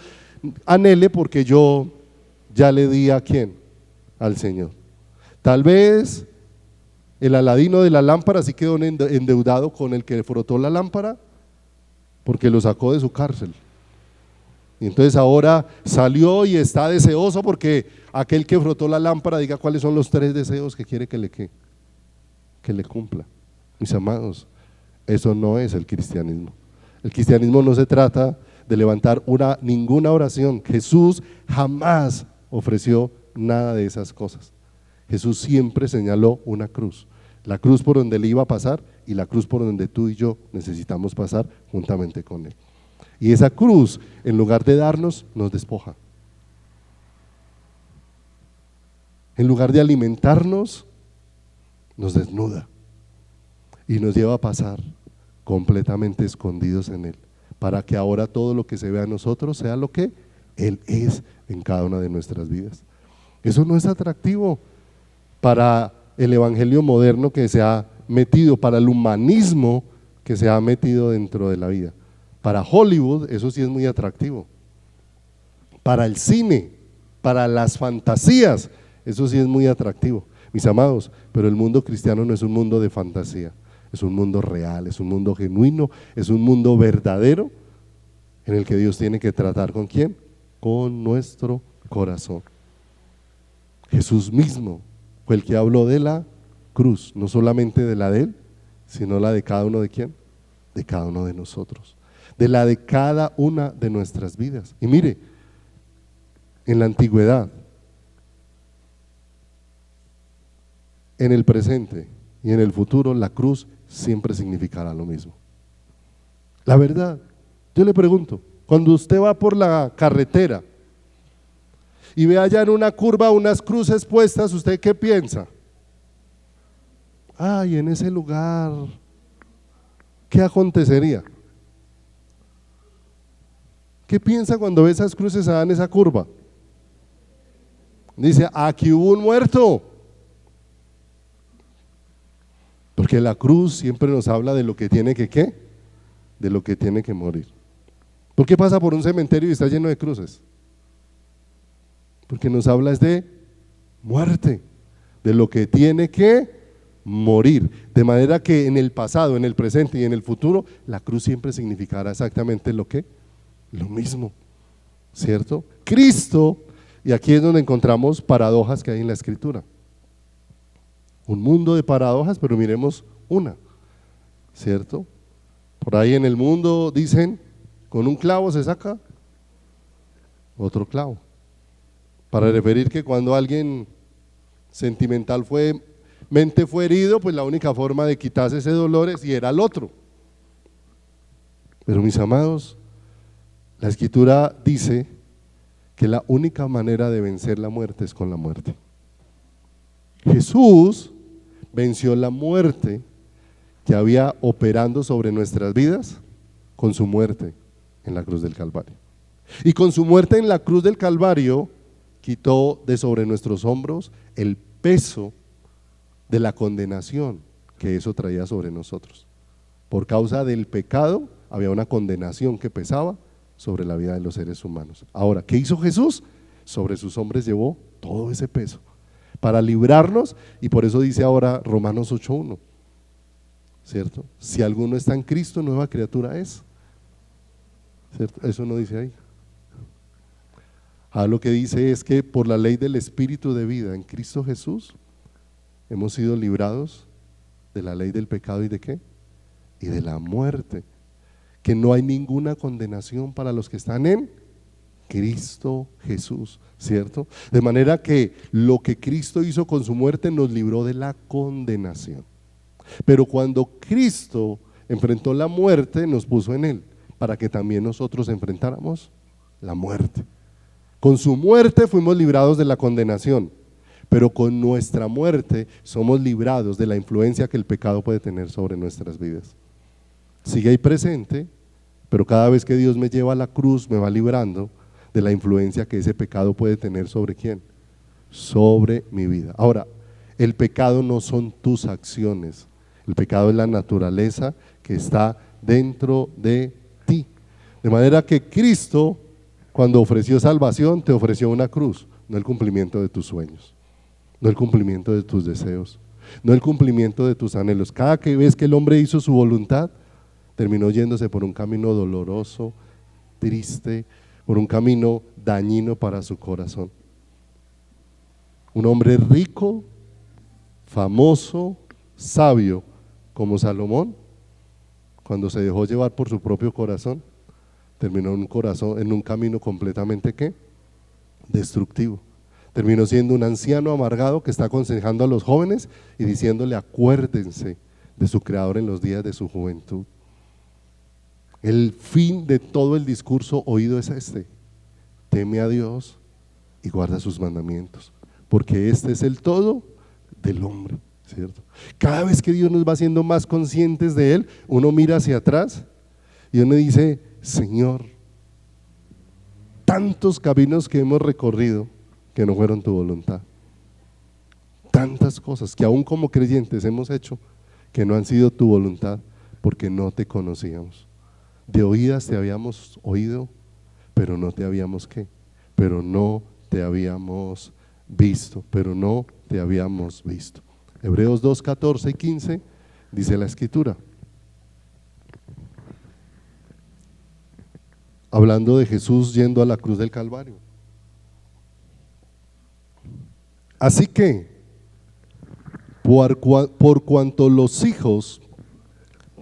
anhele porque yo ya le di ¿a quién? Al Señor. Tal vez el Aladino de la lámpara sí quedó endeudado con el que frotó la lámpara porque lo sacó de su cárcel. Y entonces ahora salió y está deseoso porque aquel que frotó la lámpara diga cuáles son los 3 deseos que quiere que le cumpla. Mis amados, eso no es el cristianismo. El cristianismo no se trata de levantar ninguna oración. Jesús jamás ofreció nada de esas cosas. Jesús siempre señaló una cruz, la cruz por donde le iba a pasar y la cruz por donde tú y yo necesitamos pasar juntamente con Él. Y esa cruz, en lugar de darnos, nos despoja. En lugar de alimentarnos, nos desnuda y nos lleva a pasar completamente escondidos en Él, para que ahora todo lo que se vea en nosotros sea lo que Él es en cada una de nuestras vidas. Eso no es atractivo para el evangelio moderno que se ha metido, para el humanismo que se ha metido dentro de la vida. Para Hollywood eso sí es muy atractivo, para el cine, para las fantasías, eso sí es muy atractivo, mis amados, pero el mundo cristiano no es un mundo de fantasía, es un mundo real, es un mundo genuino, es un mundo verdadero en el que Dios tiene que tratar ¿con quién? Con nuestro corazón. Jesús mismo fue el que habló de la cruz, no solamente de la de Él, sino la de cada uno de quién, de cada uno de nosotros, de la de cada una de nuestras vidas. Y mire, en la antigüedad, en el presente y en el futuro, la cruz siempre significará lo mismo. La verdad, yo le pregunto, cuando usted va por la carretera y ve allá en una curva unas cruces puestas, ¿usted qué piensa? Ay, en ese lugar, ¿qué acontecería? ¿Qué piensa cuando ve esas cruces allá en esa curva? Dice, aquí hubo un muerto. Porque la cruz siempre nos habla de lo que tiene que ¿qué? De lo que tiene que morir. ¿Por qué pasa por un cementerio y está lleno de cruces? porque nos habla es de muerte, de lo que tiene que morir, de manera que en el pasado, en el presente y en el futuro, la cruz siempre significará exactamente lo mismo, ¿cierto? Cristo, y aquí es donde encontramos paradojas que hay en la Escritura, un mundo de paradojas, pero miremos una, ¿cierto? Por ahí en el mundo dicen, con un clavo se saca otro clavo, para referir que cuando alguien sentimental fue herido, pues la única forma de quitarse ese dolor es si era el otro. Pero mis amados, la Escritura dice que la única manera de vencer la muerte es con la muerte. Jesús venció la muerte que había operando sobre nuestras vidas con su muerte en la cruz del Calvario. Y con su muerte en la cruz del Calvario quitó de sobre nuestros hombros el peso de la condenación que eso traía sobre nosotros. Por causa del pecado había una condenación que pesaba sobre la vida de los seres humanos. Ahora, ¿qué hizo Jesús? Sobre sus hombres llevó todo ese peso para librarnos, y por eso dice ahora Romanos 8:1, ¿cierto? Si alguno está en Cristo, nueva criatura es, ¿cierto? Eso no dice ahí. Lo que dice es que por la ley del Espíritu de vida en Cristo Jesús hemos sido librados de la ley del pecado y de ¿qué? Y de la muerte, que no hay ninguna condenación para los que están en Cristo Jesús, ¿cierto? De manera que lo que Cristo hizo con su muerte nos libró de la condenación. Pero cuando Cristo enfrentó la muerte, nos puso en él, para que también nosotros enfrentáramos la muerte. Con su muerte fuimos librados de la condenación, pero con nuestra muerte somos librados de la influencia que el pecado puede tener sobre nuestras vidas. Sigue ahí presente, pero cada vez que Dios me lleva a la cruz me va librando de la influencia que ese pecado puede tener sobre ¿quién? Sobre mi vida. Ahora, el pecado no son tus acciones, el pecado es la naturaleza que está dentro de ti. De manera que Cristo, cuando ofreció salvación, te ofreció una cruz, no el cumplimiento de tus sueños, no el cumplimiento de tus deseos, no el cumplimiento de tus anhelos. Cada vez que el hombre hizo su voluntad, terminó yéndose por un camino doloroso, triste, por un camino dañino para su corazón. Un hombre rico, famoso, sabio como Salomón, cuando se dejó llevar por su propio corazón, terminó en un camino completamente ¿qué? Destructivo. Terminó siendo un anciano amargado que está aconsejando a los jóvenes y diciéndole: acuérdense de su creador en los días de su juventud. El fin de todo el discurso oído es este: teme a Dios y guarda sus mandamientos, porque este es el todo del hombre, ¿cierto? Cada vez que Dios nos va haciendo más conscientes de Él, uno mira hacia atrás y uno dice: Señor, tantos caminos que hemos recorrido que no fueron tu voluntad, tantas cosas que aún como creyentes hemos hecho que no han sido tu voluntad, porque no te conocíamos. De oídas te habíamos oído, pero no te habíamos ¿qué? Pero no te habíamos visto, pero no te habíamos visto. Hebreos 2, 14 y 15 dice la Escritura, hablando de Jesús yendo a la cruz del Calvario: así que por cuanto los hijos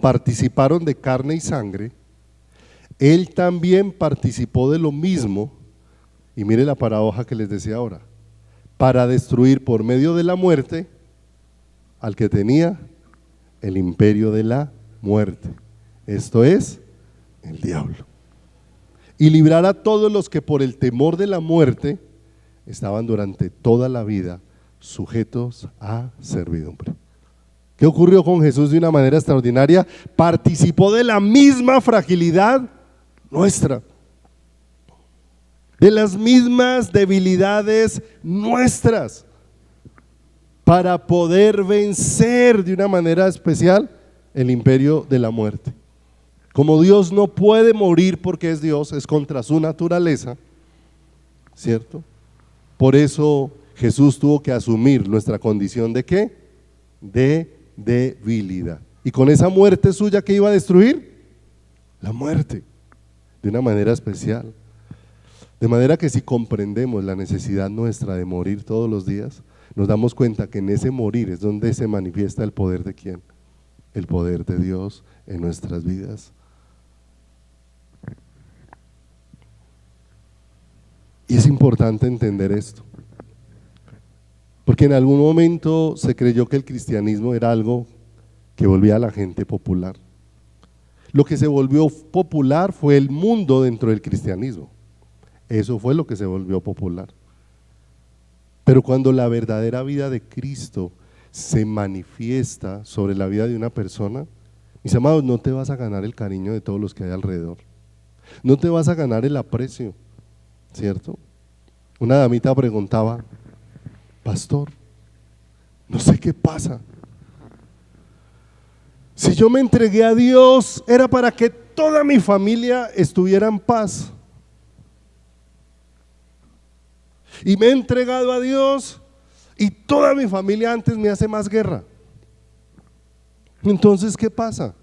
participaron de carne y sangre, Él también participó de lo mismo, y mire la paradoja que les decía ahora, para destruir por medio de la muerte al que tenía el imperio de la muerte, esto es, el diablo, y librar a todos los que por el temor de la muerte estaban durante toda la vida sujetos a servidumbre. ¿Qué ocurrió con Jesús de una manera extraordinaria? Participó de la misma fragilidad nuestra, de las mismas debilidades nuestras, para poder vencer de una manera especial el imperio de la muerte. Como Dios no puede morir porque es Dios, es contra su naturaleza, ¿cierto? Por eso Jesús tuvo que asumir nuestra condición ¿de qué? De debilidad. Y con esa muerte suya, ¿qué iba a destruir? La muerte, de una manera especial. De manera que si comprendemos la necesidad nuestra de morir todos los días, nos damos cuenta que en ese morir es donde se manifiesta el poder de ¿quién? El poder de Dios en nuestras vidas. Y es importante entender esto, porque en algún momento se creyó que el cristianismo era algo que volvía a la gente popular. Lo que se volvió popular fue el mundo dentro del cristianismo. Eso fue lo que se volvió popular. Pero cuando la verdadera vida de Cristo se manifiesta sobre la vida de una persona, mis amados, no te vas a ganar el cariño de todos los que hay alrededor. No te vas a ganar el aprecio, ¿cierto? Una damita preguntaba: pastor, no sé qué pasa. Si yo me entregué a Dios, era para que toda mi familia estuviera en paz. Y me he entregado a Dios y toda mi familia antes me hace más guerra. Entonces, ¿qué pasa?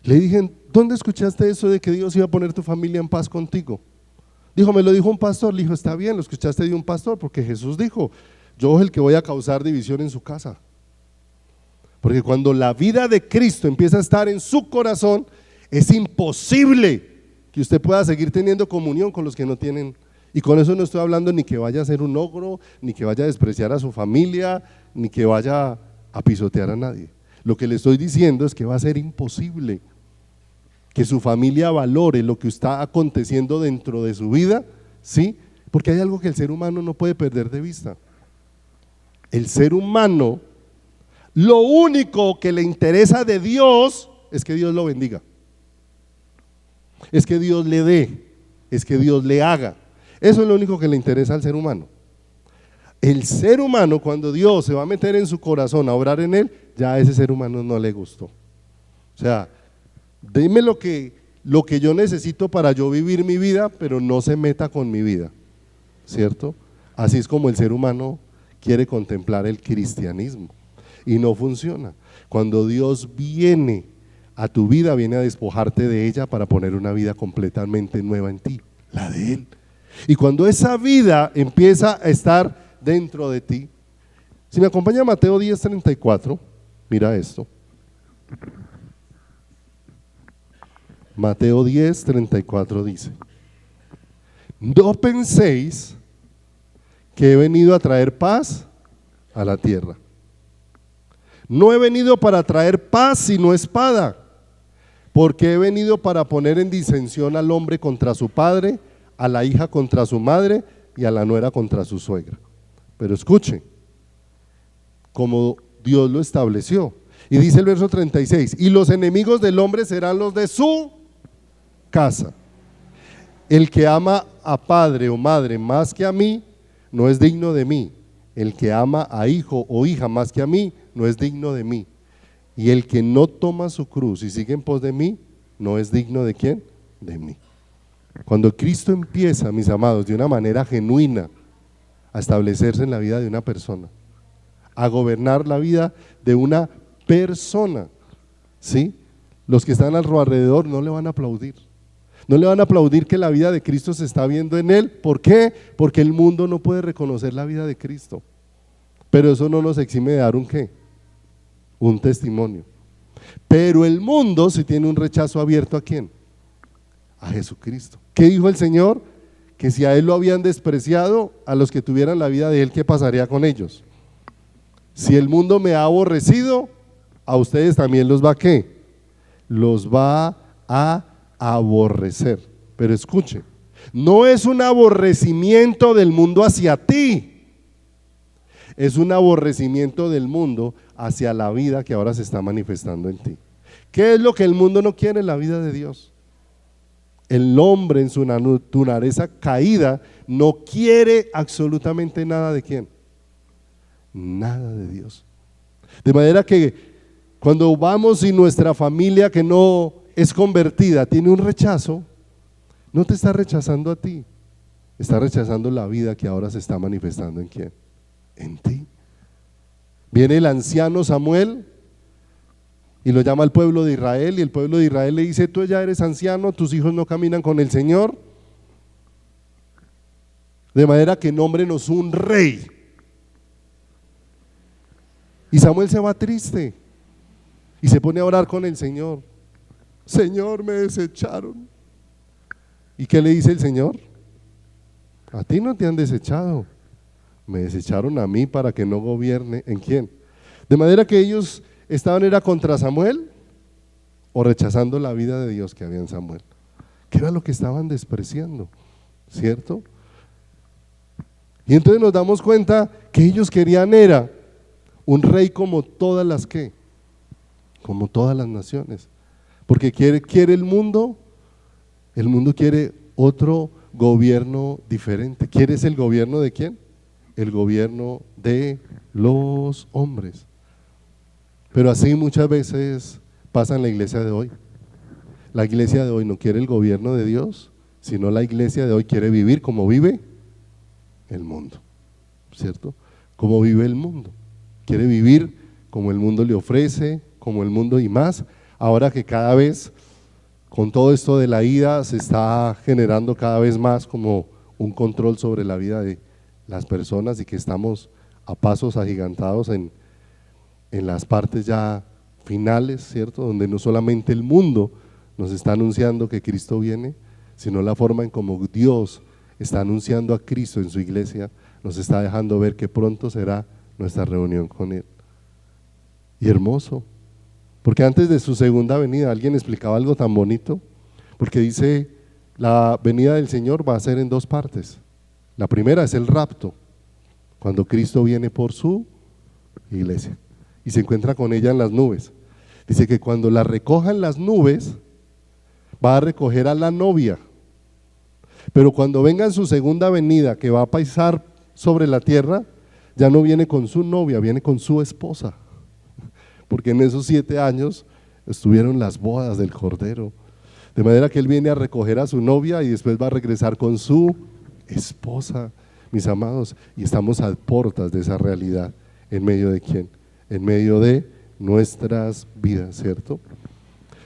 Le dije: ¿dónde escuchaste eso de que Dios iba a poner tu familia en paz contigo? Dijo: me lo dijo un pastor. Le dijo: está bien, lo escuchaste de un pastor, porque Jesús dijo: yo soy el que voy a causar división en su casa. Porque cuando la vida de Cristo empieza a estar en su corazón, es imposible que usted pueda seguir teniendo comunión con los que no tienen. Y con eso no estoy hablando ni que vaya a ser un ogro, ni que vaya a despreciar a su familia, ni que vaya a pisotear a nadie. Lo que le estoy diciendo es que va a ser imposible que su familia valore lo que está aconteciendo dentro de su vida, ¿sí? Porque hay algo que el ser humano no puede perder de vista. El ser humano, lo único que le interesa de Dios es que Dios lo bendiga, es que Dios le dé, es que Dios le haga. Eso es lo único que le interesa al ser humano. El ser humano, cuando Dios se va a meter en su corazón a obrar en él, ya a ese ser humano no le gustó. O sea, dime lo que yo necesito para yo vivir mi vida, pero no se meta con mi vida, ¿cierto? Así es como el ser humano quiere contemplar el cristianismo y no funciona. Cuando Dios viene a tu vida, viene a despojarte de ella para poner una vida completamente nueva en ti, la de Él. Y cuando esa vida empieza a estar dentro de ti, si me acompaña a Mateo 10:34, mira esto. Mateo 10:34 dice: no penséis que he venido a traer paz a la tierra. No he venido para traer paz sino espada, porque he venido para poner en disensión al hombre contra su padre, a la hija contra su madre y a la nuera contra su suegra. Pero escuche, como Dios lo estableció. Y dice el verso 36: y los enemigos del hombre serán los de su casa. El que ama a padre o madre más que a mí, no es digno de mí. El que ama a hijo o hija más que a mí, no es digno de mí. Y el que no toma su cruz y sigue en pos de mí, no es digno ¿de quién? De mí. Cuando Cristo empieza, mis amados, de una manera genuina a establecerse en la vida de una persona, a gobernar la vida de una persona, ¿sí? Los que están a su alrededor no le van a aplaudir. No le van a aplaudir que la vida de Cristo se está viendo en él. ¿Por qué? Porque el mundo no puede reconocer la vida de Cristo. Pero eso no nos exime de dar un ¿qué? Un testimonio. Pero el mundo sí tiene un rechazo abierto ¿a quién? A Jesucristo. ¿Qué dijo el Señor? Que si a Él lo habían despreciado, a los que tuvieran la vida de Él, ¿qué pasaría con ellos? Si el mundo me ha aborrecido, a ustedes también los va ¿a qué? Los va a aborrecer. Pero escuche, no es un aborrecimiento del mundo hacia ti, es un aborrecimiento del mundo hacia la vida que ahora se está manifestando en ti. ¿Qué es lo que el mundo no quiere en la vida de Dios? El hombre en su naturaleza caída no quiere absolutamente nada de quién, nada de Dios. De manera que cuando vamos y nuestra familia que no es convertida tiene un rechazo, no te está rechazando a ti, está rechazando la vida que ahora se está manifestando en quién, en ti. Viene el anciano Samuel y lo llama al pueblo de Israel, y el pueblo de Israel le dice: tú ya eres anciano, tus hijos no caminan con el Señor, de manera que nómbrenos un rey. Y Samuel se va triste y se pone a orar con el Señor. Señor, me desecharon. ¿Y qué le dice el Señor? A ti no te han desechado, me desecharon a mí para que no gobierne. ¿En quién? De manera que ellos estaban era contra Samuel o rechazando la vida de Dios que había en Samuel, que era lo que estaban despreciando, ¿cierto? Y entonces nos damos cuenta que ellos querían era un rey como todas las que, como todas las naciones, porque quiere el mundo quiere otro gobierno diferente. ¿Quieres el gobierno de quién? El gobierno de los hombres. Pero así muchas veces pasa en la iglesia de hoy. La iglesia de hoy no quiere el gobierno de Dios, sino la iglesia de hoy quiere vivir como vive el mundo, ¿cierto? Como vive el mundo. Quiere vivir como el mundo le ofrece, como el mundo y más. Ahora que cada vez con todo esto de la ida se está generando cada vez más como un control sobre la vida de las personas, y que estamos a pasos agigantados en las partes ya finales, ¿cierto? Donde no solamente el mundo nos está anunciando que Cristo viene, sino la forma en como Dios está anunciando a Cristo en su iglesia, nos está dejando ver que pronto será nuestra reunión con Él. Y hermoso, porque antes de su segunda venida alguien explicaba algo tan bonito, porque dice: la venida del Señor va a ser en dos partes. La primera es el rapto, cuando Cristo viene por su iglesia y se encuentra con ella en las nubes. Dice que cuando la recojan las nubes va a recoger a la novia, pero cuando venga en su segunda venida, que va a pasar sobre la tierra, ya no viene con su novia, viene con su esposa, porque en esos 7 años estuvieron las bodas del Cordero, de manera que Él viene a recoger a su novia y después va a regresar con su esposa, mis amados, y estamos a puertas de esa realidad. ¿En medio de quién? En medio de nuestras vidas, ¿cierto?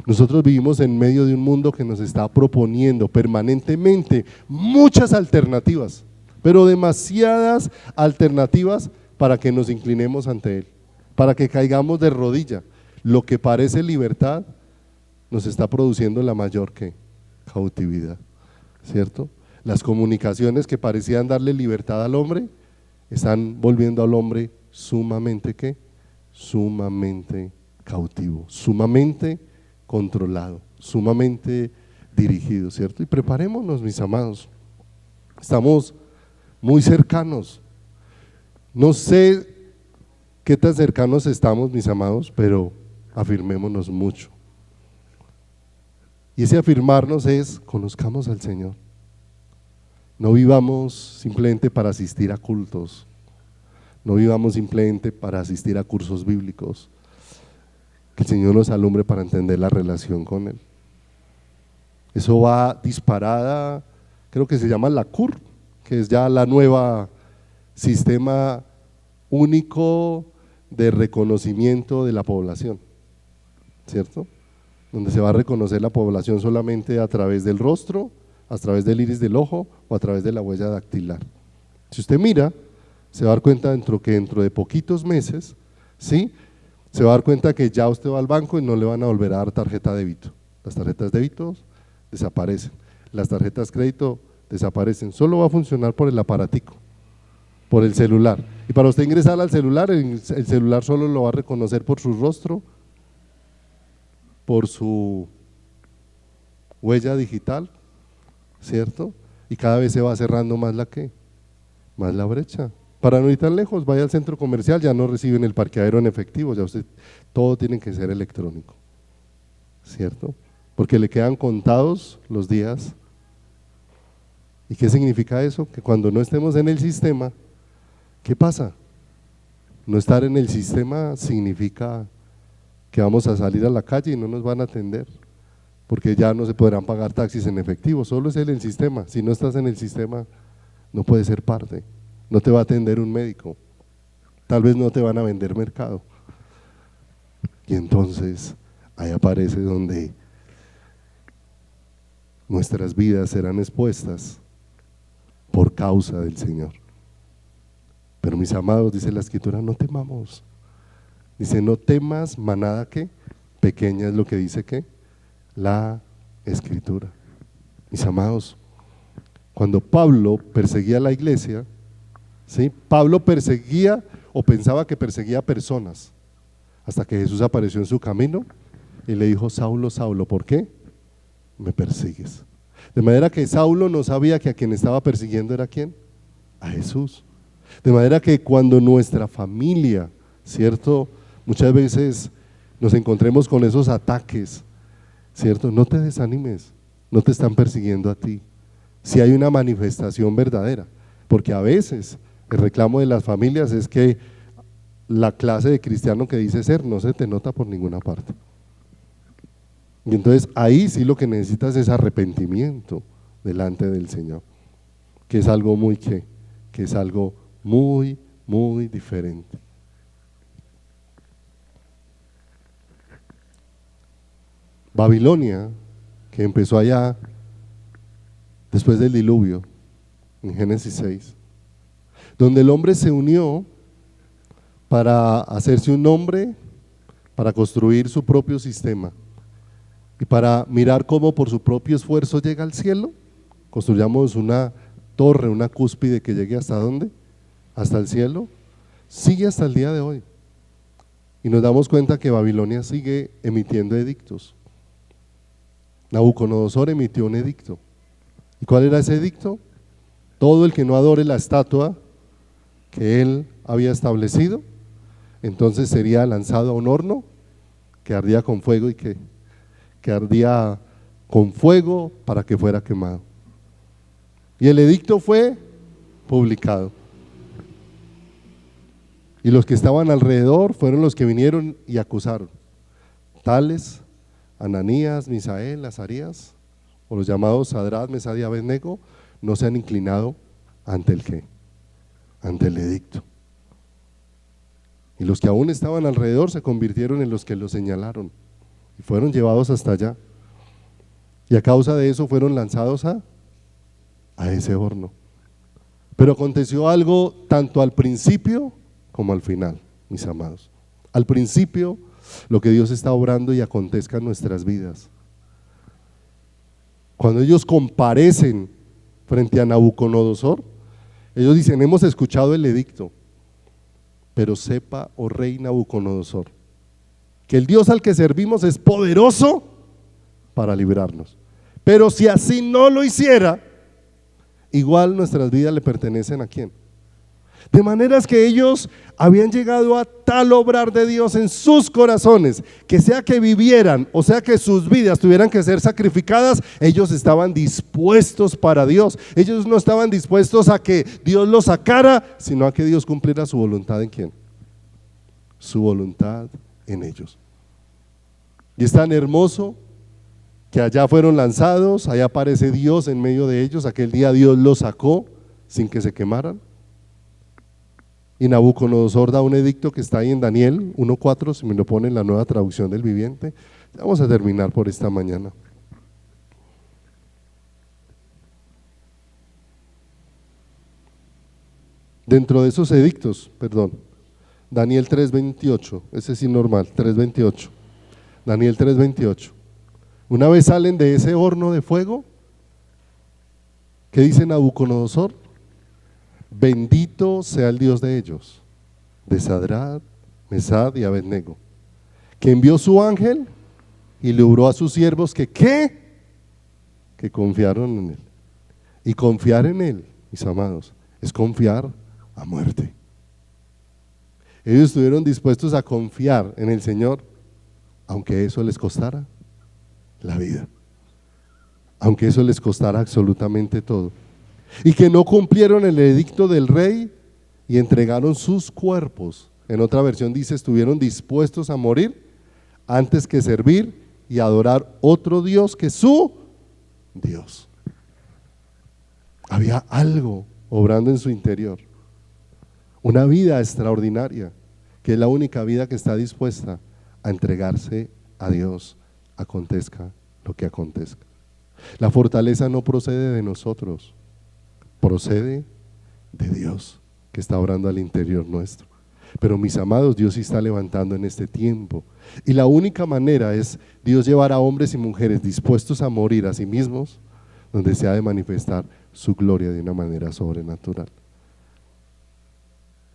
Nosotros vivimos en medio de un mundo que nos está proponiendo permanentemente muchas alternativas, pero demasiadas alternativas para que nos inclinemos ante Él, para que caigamos de rodilla. Lo que parece libertad nos está produciendo la mayor cautividad, ¿cierto? Las comunicaciones que parecían darle libertad al hombre están volviendo al hombre sumamente sumamente cautivo, sumamente controlado, sumamente dirigido, ¿cierto? Y preparémonos, mis amados, estamos muy cercanos. No sé qué tan cercanos estamos, mis amados, pero afirmémonos mucho. Y ese afirmarnos es: conozcamos al Señor. No vivamos simplemente para asistir a cultos, no vivamos simplemente para asistir a cursos bíblicos. Que el Señor nos alumbre para entender la relación con Él. Eso va disparada, creo que se llama la CUR, que es ya la nueva sistema único de reconocimiento de la población, ¿cierto? Donde se va a reconocer la población solamente a través del rostro, a través del iris del ojo o a través de la huella dactilar. Si usted mira, se va a dar cuenta dentro de poquitos meses, ¿sí?, se va a dar cuenta que ya usted va al banco y no le van a volver a dar tarjeta débito. Las tarjetas débito desaparecen, las tarjetas crédito desaparecen, solo va a funcionar por el aparatico, por el celular. Y para usted ingresar al celular, el celular solo lo va a reconocer por su rostro, por su huella digital, ¿cierto? Y cada vez se va cerrando más más la brecha. Para no ir tan lejos, vaya al centro comercial, ya no reciben el parqueadero en efectivo, ya usted, todo tiene que ser electrónico, ¿cierto? Porque le quedan contados los días. ¿Y qué significa eso? Que cuando no estemos en el sistema, ¿qué pasa? No estar en el sistema significa que vamos a salir a la calle y no nos van a atender, porque ya no se podrán pagar taxis en efectivo, solo es el sistema. Si no estás en el sistema, no puede ser parte, no te va a atender un médico, tal vez no te van a vender mercado. Y entonces ahí aparece donde nuestras vidas serán expuestas por causa del Señor. Pero mis amados, dice la Escritura, no temamos. Dice, no temas, manada que pequeña, es lo que dice que la Escritura. Mis amados, cuando Pablo perseguía a la iglesia, ¿sí? Pablo perseguía o pensaba que perseguía personas, hasta que Jesús apareció en su camino y le dijo, Saulo, Saulo, ¿por qué me persigues? De manera que Saulo no sabía que a quien estaba persiguiendo era ¿quién? A Jesús. De manera que cuando nuestra familia, ¿cierto? Muchas veces nos encontremos con esos ataques, ¿cierto? No te desanimes, no te están persiguiendo a ti. Si hay una manifestación verdadera, porque a veces el reclamo de las familias es que la clase de cristiano que dice ser no se te nota por ninguna parte. Y entonces ahí sí lo que necesitas es arrepentimiento delante del Señor, que es algo que es algo muy, muy diferente. Babilonia, que empezó allá después del diluvio, en Génesis 6, donde el hombre se unió para hacerse un nombre, para construir su propio sistema y para mirar cómo por su propio esfuerzo llega al cielo. Construyamos una torre, una cúspide que llegue ¿hasta dónde? Hasta el cielo. Sigue hasta el día de hoy. Y nos damos cuenta que Babilonia sigue emitiendo edictos. Nabucodonosor emitió un edicto. ¿Y cuál era ese edicto? Todo el que no adore la estatua que él había establecido, entonces sería lanzado a un horno que ardía con fuego y que ardía con fuego para que fuera quemado. Y el edicto fue publicado. Y los que estaban alrededor fueron los que vinieron y acusaron, tales Ananías, Misael, Azarías, o los llamados Sadrach, Mesach y Abednego, no se han inclinado ante el ¿qué? Ante el edicto. Y los que aún estaban alrededor se convirtieron en los que lo señalaron y fueron llevados hasta allá. Y a causa de eso fueron lanzados a ese horno. Pero aconteció algo tanto al principio como al final, mis amados. Al principio, lo que Dios está obrando y acontezca en nuestras vidas. Cuando ellos comparecen frente a Nabucodonosor, ellos dicen, hemos escuchado el edicto, pero sepa, oh rey Nabucodonosor, que el Dios al que servimos es poderoso para librarnos. Pero si así no lo hiciera, igual nuestras vidas le pertenecen ¿a quién? De maneras que ellos habían llegado a tal obrar de Dios en sus corazones, que sea que vivieran o sea que sus vidas tuvieran que ser sacrificadas, ellos estaban dispuestos para Dios. Ellos no estaban dispuestos a que Dios los sacara, sino a que Dios cumpliera su voluntad ¿en quién? Su voluntad en ellos. Y es tan hermoso que allá fueron lanzados, allá aparece Dios en medio de ellos. Aquel día Dios los sacó sin que se quemaran. Y Nabucodonosor da un edicto que está ahí en Daniel 1:4, si me lo pone en la Nueva Traducción del Viviente. Vamos a terminar por esta mañana. Dentro de esos edictos, Daniel 3:28, ese sí normal, 3:28, Daniel 3:28. Una vez salen de ese horno de fuego, ¿qué dice Nabucodonosor? Bendito sea el Dios de ellos, de Sadrach, Mesach y Abednego, que envió su ángel y libró a sus siervos que confiaron en él. Y confiar en él, mis amados, es confiar a muerte. Ellos estuvieron dispuestos a confiar en el Señor, aunque eso les costara la vida, aunque eso les costara absolutamente todo. Y que no cumplieron el edicto del rey y entregaron sus cuerpos. En otra versión dice, estuvieron dispuestos a morir antes que servir y adorar otro Dios que su Dios. Había algo obrando en su interior. Una vida extraordinaria, que es la única vida que está dispuesta a entregarse a Dios, acontezca lo que acontezca. La fortaleza no procede de nosotros, procede de Dios que está obrando al interior nuestro. Pero mis amados, Dios sí está levantando en este tiempo, y la única manera es Dios llevar a hombres y mujeres dispuestos a morir a sí mismos, donde se ha de manifestar su gloria de una manera sobrenatural.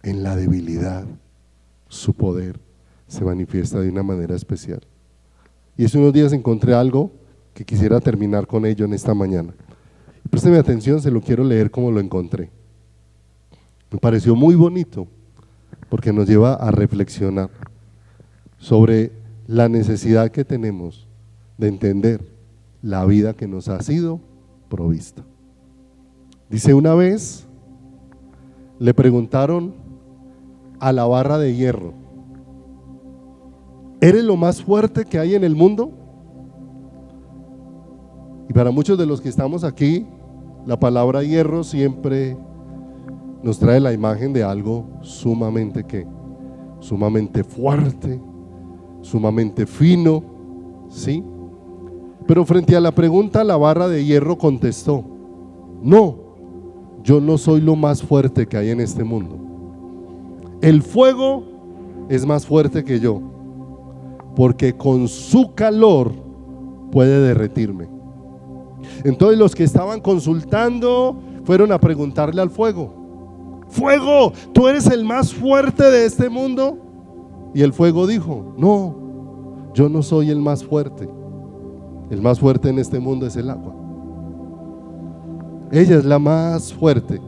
En la debilidad, su poder se manifiesta de una manera especial. Y hace unos días encontré algo que quisiera terminar con ello en esta mañana. Présteme atención, se lo quiero leer como lo encontré. Me pareció muy bonito, porque nos lleva a reflexionar sobre la necesidad que tenemos de entender la vida que nos ha sido provista. Dice: una vez le preguntaron a la barra de hierro: ¿eres lo más fuerte que hay en el mundo? Y para muchos de los que estamos aquí, la palabra hierro siempre nos trae la imagen de algo sumamente fuerte, sumamente fino, ¿sí? Pero frente a la pregunta, la barra de hierro contestó: no, yo no soy lo más fuerte que hay en este mundo. El fuego es más fuerte que yo, porque con su calor puede derretirme. Entonces los que estaban consultando fueron a preguntarle al fuego: fuego, ¿tú eres el más fuerte de este mundo? Y el fuego dijo: no, yo no soy el más fuerte. El más fuerte en este mundo es el agua. Ella es la más fuerte,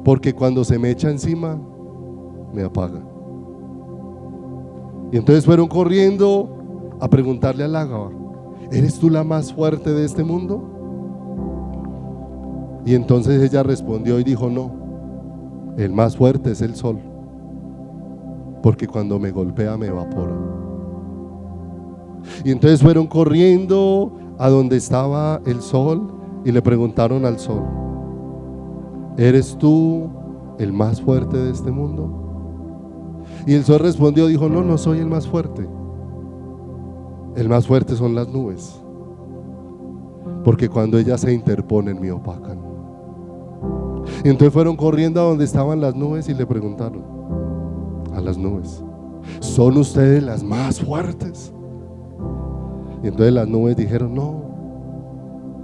porque cuando se me echa encima, me apaga. Y entonces fueron corriendo a preguntarle al agua: ¿eres tú la más fuerte de este mundo? Y entonces ella respondió y dijo: no, el más fuerte es el sol, porque cuando me golpea me evapora. Y entonces fueron corriendo a donde estaba el sol y le preguntaron al sol: ¿eres tú el más fuerte de este mundo? Y el sol respondió, dijo: no, no soy el más fuerte. El más fuerte son las nubes, porque cuando ellas se interponen me opacan. Y entonces fueron corriendo a donde estaban las nubes y le preguntaron a las nubes: ¿son ustedes las más fuertes? Y entonces las nubes dijeron: no,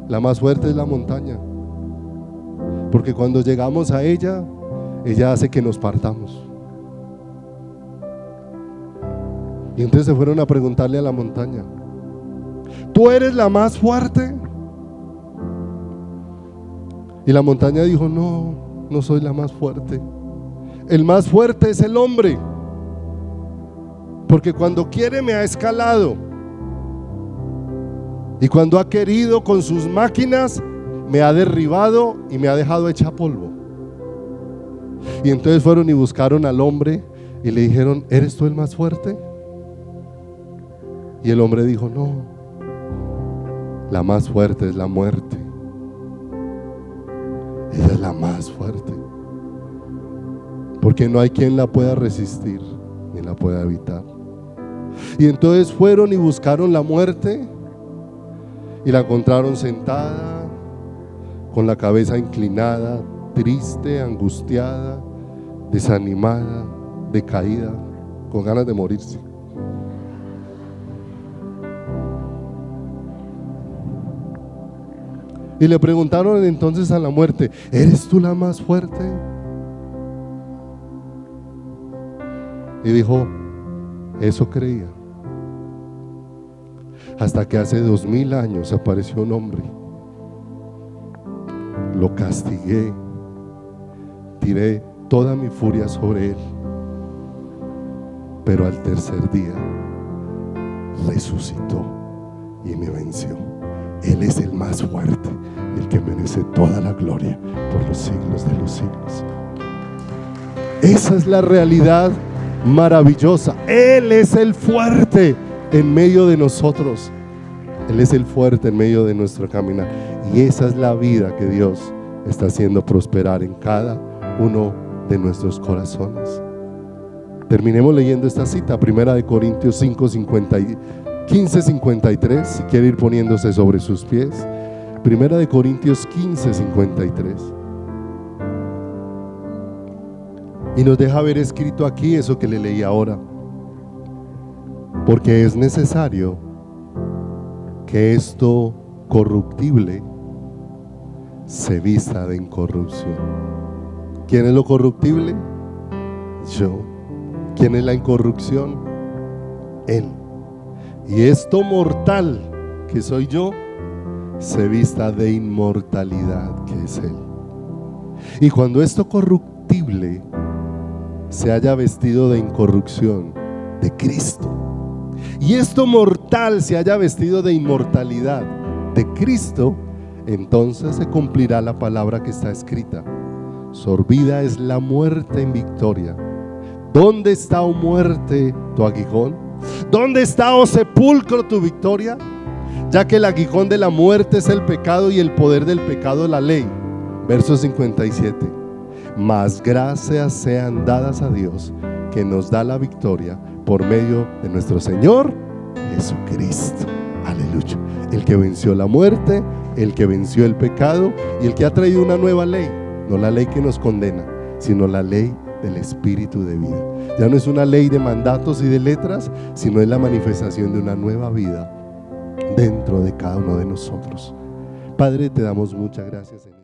la más fuerte es la montaña, porque cuando llegamos a ella, ella hace que nos partamos. Y entonces se fueron a preguntarle a la montaña: ¿tú eres la más fuerte? Y la montaña dijo: no, no soy la más fuerte. El más fuerte es el hombre, porque cuando quiere me ha escalado, y cuando ha querido con sus máquinas me ha derribado y me ha dejado hecha polvo. Y entonces fueron y buscaron al hombre y le dijeron: ¿eres tú el más fuerte? Y el hombre dijo: no, la más fuerte es la muerte. Ella es la más fuerte, porque no hay quien la pueda resistir ni la pueda evitar. Y entonces fueron y buscaron la muerte y la encontraron sentada, con la cabeza inclinada, triste, angustiada, desanimada, decaída, con ganas de morirse. Y le preguntaron entonces a la muerte: ¿eres tú la más fuerte? Y dijo: eso creía. Hasta que hace 2000 años apareció un hombre, lo castigué, tiré toda mi furia sobre él, pero al tercer día resucitó y me venció. Él es el más fuerte, el que merece toda la gloria por los siglos de los siglos. Esa es la realidad maravillosa. Él es el fuerte en medio de nosotros. Él es el fuerte en medio de nuestro caminar. Y esa es la vida que Dios está haciendo prosperar en cada uno de nuestros corazones. Terminemos leyendo esta cita, 1 Corintios 15:53, si quiere ir poniéndose sobre sus pies. 1 Corintios 15:53. Y nos deja ver escrito aquí eso que le leí ahora. Porque es necesario que esto corruptible se vista de incorrupción. ¿Quién es lo corruptible? Yo. ¿Quién es la incorrupción? Él. Y esto mortal que soy yo se vista de inmortalidad que es Él. Y cuando esto corruptible se haya vestido de incorrupción de Cristo, y esto mortal se haya vestido de inmortalidad de Cristo, entonces se cumplirá la palabra que está escrita: sorbida es la muerte en victoria. ¿Dónde está, oh muerte, tu aguijón? ¿Dónde está, oh sepulcro, tu victoria? Ya que el aguijón de la muerte es el pecado y el poder del pecado la ley. Verso 57. Mas gracias sean dadas a Dios, que nos da la victoria por medio de nuestro Señor Jesucristo. Aleluya. El que venció la muerte, el que venció el pecado y el que ha traído una nueva ley. No la ley que nos condena, sino la ley del Espíritu de vida. Ya no es una ley de mandatos y de letras, sino es la manifestación de una nueva vida dentro de cada uno de nosotros. Padre, te damos muchas gracias, Señor.